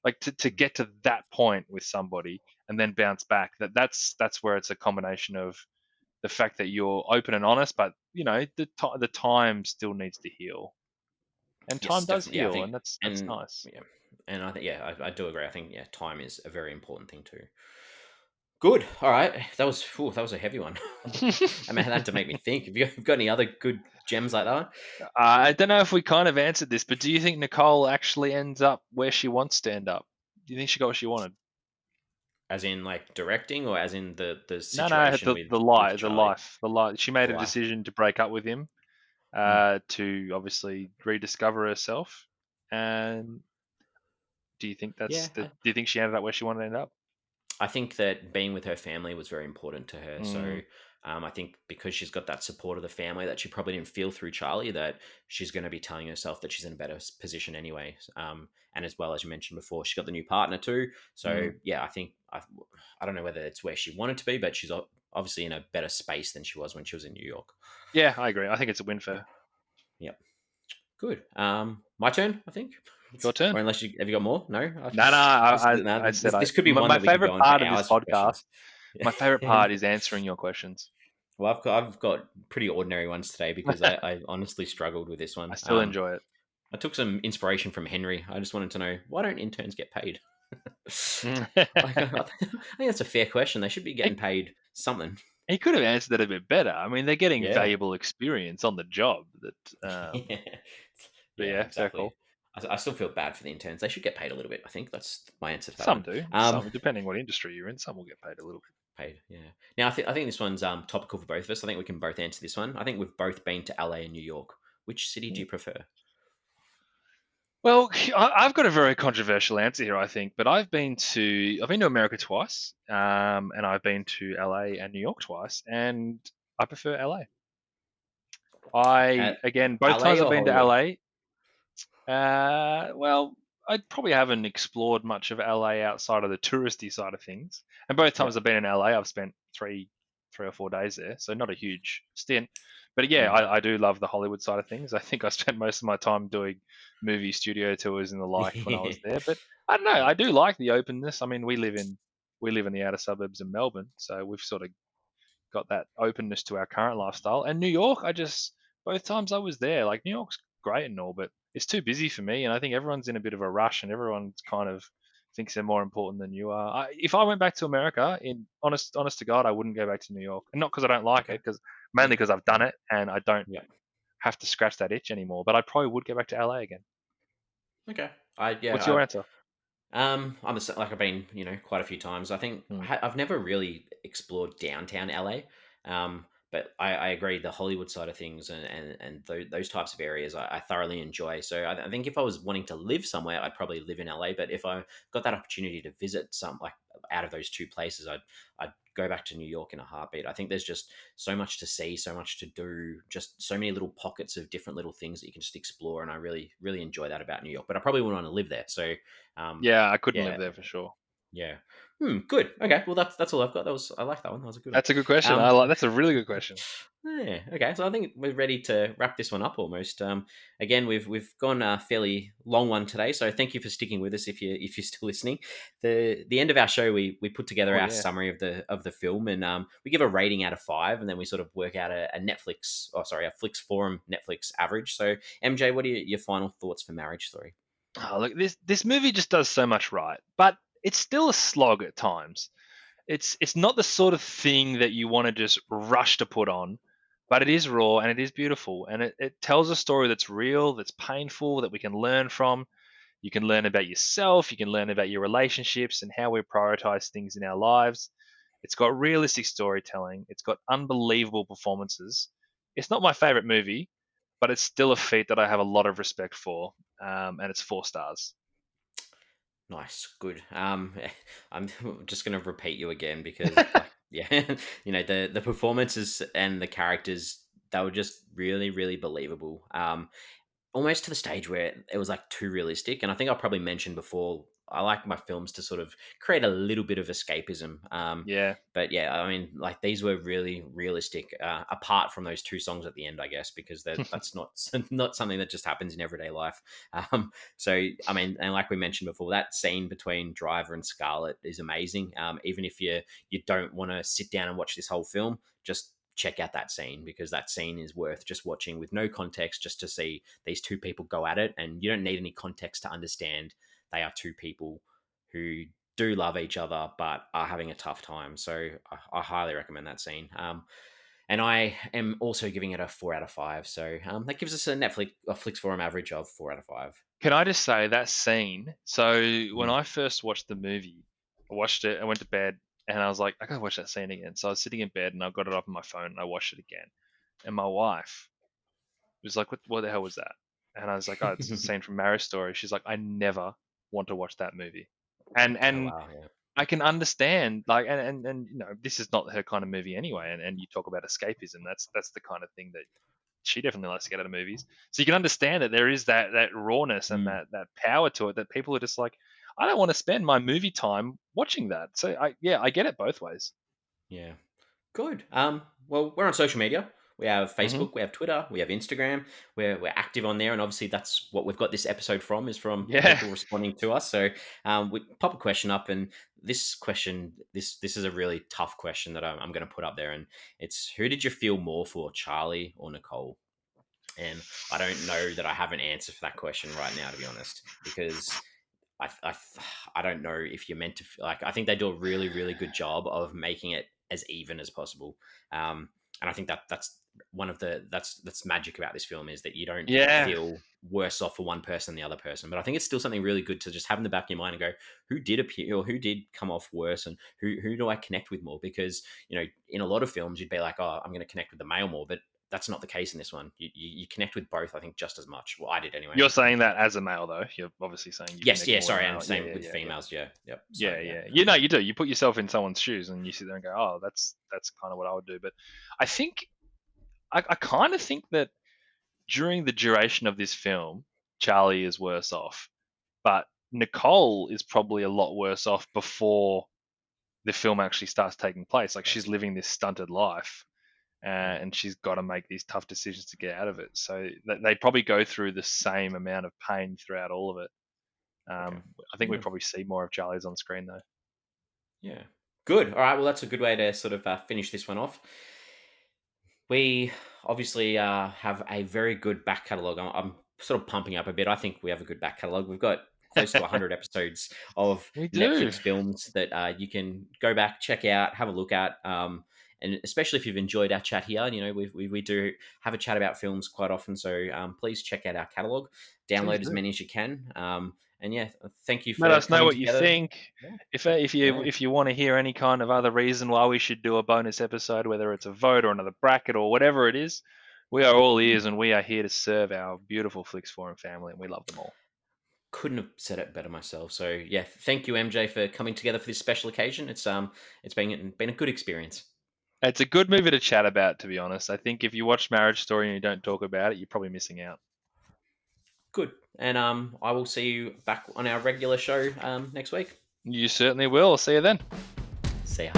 B: Like to get to that point with somebody and then bounce back. That's where it's a combination of the fact that you're open and honest, but the time still needs to heal, and time
A: Yes,
B: does
A: definitely. Yeah, I
B: heal,
A: think,
B: and that's
A: and
B: nice.
A: yeah, and I think, yeah, I do agree. I think, yeah, time is a very important thing too. Good. All right. That was a heavy one. I mean, that had to make me think. Have you got any other good gems like that one?
B: I don't know if we kind of answered this, but do you think Nicole actually ends up where she wants to end up? Do you think she got what she wanted?
A: As in, like, directing, or as in the
B: No, no,
A: situation with
B: the
A: Charlie,
B: life, the life. She made
A: the
B: a
A: life?
B: decision to break up with him,
A: Mm.
B: to obviously rediscover herself. And do you think
A: Yeah,
B: do you think she ended up where she wanted to end up?
A: I think that being with her family was very important to her. So
B: Mm,
A: I think because she's got that support of the family that she probably didn't feel through Charlie, that she's going to be telling herself that she's in a better position anyway. And as well as you mentioned before, she's got the new partner too. So
B: mm.
A: yeah, I don't know whether it's where she wanted to be, but she's obviously in a better space than she was when she was in New York.
B: Yeah, I agree. I think it's a win for
A: Yeah.
B: her.
A: Yep. Good. My turn, I think.
B: Your turn.
A: Or unless you have you got more? No.
B: No, no. I said
A: This could be one
B: my
A: that we could
B: favorite
A: go on for
B: part of this
A: hours for
B: podcast.
A: questions.
B: My favorite part is answering your questions.
A: Well, I've got pretty ordinary ones today because I honestly struggled with this
B: I
A: one.
B: still enjoy it.
A: I took some inspiration from Henry. I just wanted to know, why don't interns get paid? Like, I think that's a fair question. They should be getting
B: he,
A: paid something.
B: he could have answered it a bit better. I mean, they're getting
A: Yeah,
B: valuable experience on the job.
A: yeah,
B: But
A: yeah,
B: yeah, fair
A: exactly.
B: call.
A: I still feel bad for the interns. They should get paid a little bit. I think that's my answer to that
B: Some
A: one.
B: do.
A: Um,
B: Some, depending what industry you're in, some will get paid a little
A: paid. Yeah. Now I think this one's topical for both of us. I think we can both answer this one. I think we've both been to LA and New York. Which city do
B: bit.
A: you prefer?
B: Well, I've got a very controversial answer here, I think, but I've been to America twice, and I've been to LA and New York twice, and I prefer LA.
A: At
B: Again, both
A: LA
B: times I've
A: or
B: been to
A: Hollywood?
B: LA, well, I probably haven't explored much of LA outside of the touristy side of things, and both times
A: Yep.
B: I've been in LA, I've spent 3 or 4 days there, so not a huge stint. But yeah,
A: Mm.
B: I do love the Hollywood side of things. I think I spent most of my time doing movie studio tours and the like when I was there. But I don't know,
A: Yep.
B: I do like the openness. I mean, we live in the outer suburbs of Melbourne, so we've sort of got that openness to our current lifestyle. And New York, both times I was there, like New York's great and all, but it's too busy for me, and I think everyone's in a bit of a rush, and everyone kind of thinks they're more important than you are. If I went back to America, in honest to God, I wouldn't go back to New York, and not because I don't like
A: Okay.
B: it, because
A: Yeah.
B: mainly because I've done it and I don't
A: Yep.
B: have to scratch that itch anymore. But I probably would go back to LA again.
A: Okay.
B: What's your answer?
A: I'm like I've been, quite a few times. I think
B: Hmm.
A: I've never really explored downtown LA, but I agree the Hollywood side of things and those types of areas I thoroughly enjoy. So I think if I was wanting to live somewhere, I'd probably live in LA. But if I got that opportunity to visit some like out of those two places, I'd go back to New York in a heartbeat. I think there's just so much to see, so much to do, just so many little pockets of different little things that you can just explore, and I really really enjoy that about New York. But I probably wouldn't want to live there. So. Um,
B: Yeah, I couldn't live
A: yeah,
B: there for sure.
A: Yeah. Good. Okay. Well, that's all I've got. I like that one. That was a good one.
B: That's a good question.
A: Um,
B: That's a really good question.
A: yeah. Okay. So I think we're ready to wrap this one up almost. Again, we've gone a fairly long one today, so thank you for sticking with us. If you're still listening, the end of our show, we put together
B: Oh
A: our
B: yeah.
A: summary of the film, and we give a rating out of 5, and then we sort of work out a Flix Forum Netflix average. So MJ, what are your final thoughts for Marriage Story?
B: Oh, look, this movie just does so much right, but it's still a slog at times. It's not the sort of thing that you want to just rush to put on, but it is raw and it is beautiful, and it tells a story that's real, that's painful, that we can learn from. You can learn about yourself, you can learn about your relationships and how we prioritize things in our lives. It's got realistic storytelling, it's got unbelievable performances. It's not my favorite movie, but it's still a feat that I have a lot of respect for, and it's 4 stars.
A: Nice, good. I'm just going to repeat you again because, like, yeah, the performances and the characters, they were just really, really believable. Almost to the stage where it was like too realistic. And I think I probably mentioned before, I like my films to sort of create a little bit of escapism.
B: Yeah.
A: But yeah, I mean, like these were really realistic. Apart from those 2 songs at the end, I guess, because that's not not something that just happens in everyday life. So I mean, and like we mentioned before, that scene between Driver and Scarlett is amazing. Even if you don't want to sit down and watch this whole film, just check out that scene because that scene is worth just watching with no context, just to see these two people go at it, and you don't need any context to understand they are two people who do love each other but are having a tough time. So I highly recommend that scene. And I am also giving it a 4 out of 5. So that gives us a Flix Forum average of 4 out of 5.
B: Can I just say that scene? So when
A: Mm.
B: I first watched the movie, I watched it, I went to bed, and I was like, I gotta watch that scene again. So I was sitting in bed and I got it up on my phone and I watched it again. And my wife was like, what the hell was that? And I was like, oh, it's a scene from Marriage Story. She's like, I never want to watch that movie.
A: Oh
B: And
A: wow, yeah.
B: I can understand, like, and this is not her kind of movie anyway. And you talk about escapism. That's the kind of thing that she definitely likes to get out of movies. So you can understand that there is that rawness and
A: Mm,
B: that power to it that people are just like, I don't want to spend my movie time watching that. So I get it both ways.
A: yeah. Good. Well, we're on social media. We have
B: Hmm.
A: Facebook, we have Twitter, we have Instagram. We're active on there, and obviously that's what we've got this episode from is from
B: Yeah.
A: people responding to us. So we pop a question up, and this question, this is a really tough question that I'm going to put up there, and it's who did you feel more for, Charlie or Nicole? And I don't know that I have an answer for that question right now, to be honest, because I, I, I don't know if you're meant to like. I think they do a really, really good job of making it as even as possible. And I think that's one of that's magic about this film is that you don't
B: Yeah.
A: feel worse off for one person than the other person. But I think it's still something really good to just have in the back of your mind and go, who did appear or who did come off worse, and who do I connect with more? Because in a lot of films, you'd be like, oh, I'm going to connect with the male more, but that's not the case in this one. You connect with both, I think, just as much. Well, I did anyway.
B: You're saying that as a male, though. You're obviously saying you
A: Yes,
B: connect
A: yeah,
B: more with a
A: sorry, and
B: male. Yeah,
A: same
B: yeah,
A: with
B: yeah, yeah.
A: females. Yeah, yep.
B: Yeah,
A: Sorry, yeah.
B: yeah. You know, you do. You put yourself in someone's shoes and you sit there and go, oh, that's kind of what I would do. But I think I kind of think that during the duration of this film, Charlie is worse off, but Nicole is probably a lot worse off before the film actually starts taking place. Like she's
A: Yes.
B: living this stunted life,
A: Mm,
B: and she's got to make these tough decisions to get out of it. So they probably go through the same amount of pain throughout all of it.
A: okay.
B: I think we
A: Yeah.
B: probably see more of Charlie's on screen though.
A: Yeah. Good. All right. Well, that's a good way to sort of finish this one off. We obviously have a very good back catalogue. I'm sort of pumping up a bit. I think we have a good back catalogue. We've got close to 100 episodes of
B: We do.
A: Netflix films that you can go back, check out, have a look at. And especially if you've enjoyed our chat here, we do have a chat about films quite often. So please check out our catalogue,
B: Please
A: download as
B: do.
A: many as you can. And yeah, thank you
B: Let
A: for
B: us know
A: coming
B: what you
A: together.
B: think.
A: Yeah.
B: If
A: Yeah.
B: you want to hear any kind of other reason why we should do a bonus episode, whether it's a vote or another bracket or whatever it is, we are all ears and we are here to serve our beautiful Flix Forum family, and we love them all.
A: Couldn't have said it better myself. So yeah, thank you, MJ, for coming together for this special occasion. It's been a good experience.
B: It's a good movie to chat about, to be honest. I think if you watch Marriage Story and you don't talk about it, you're probably missing out.
A: Good, and I will see you back on our regular show next week.
B: You certainly will. See you then.
A: See ya.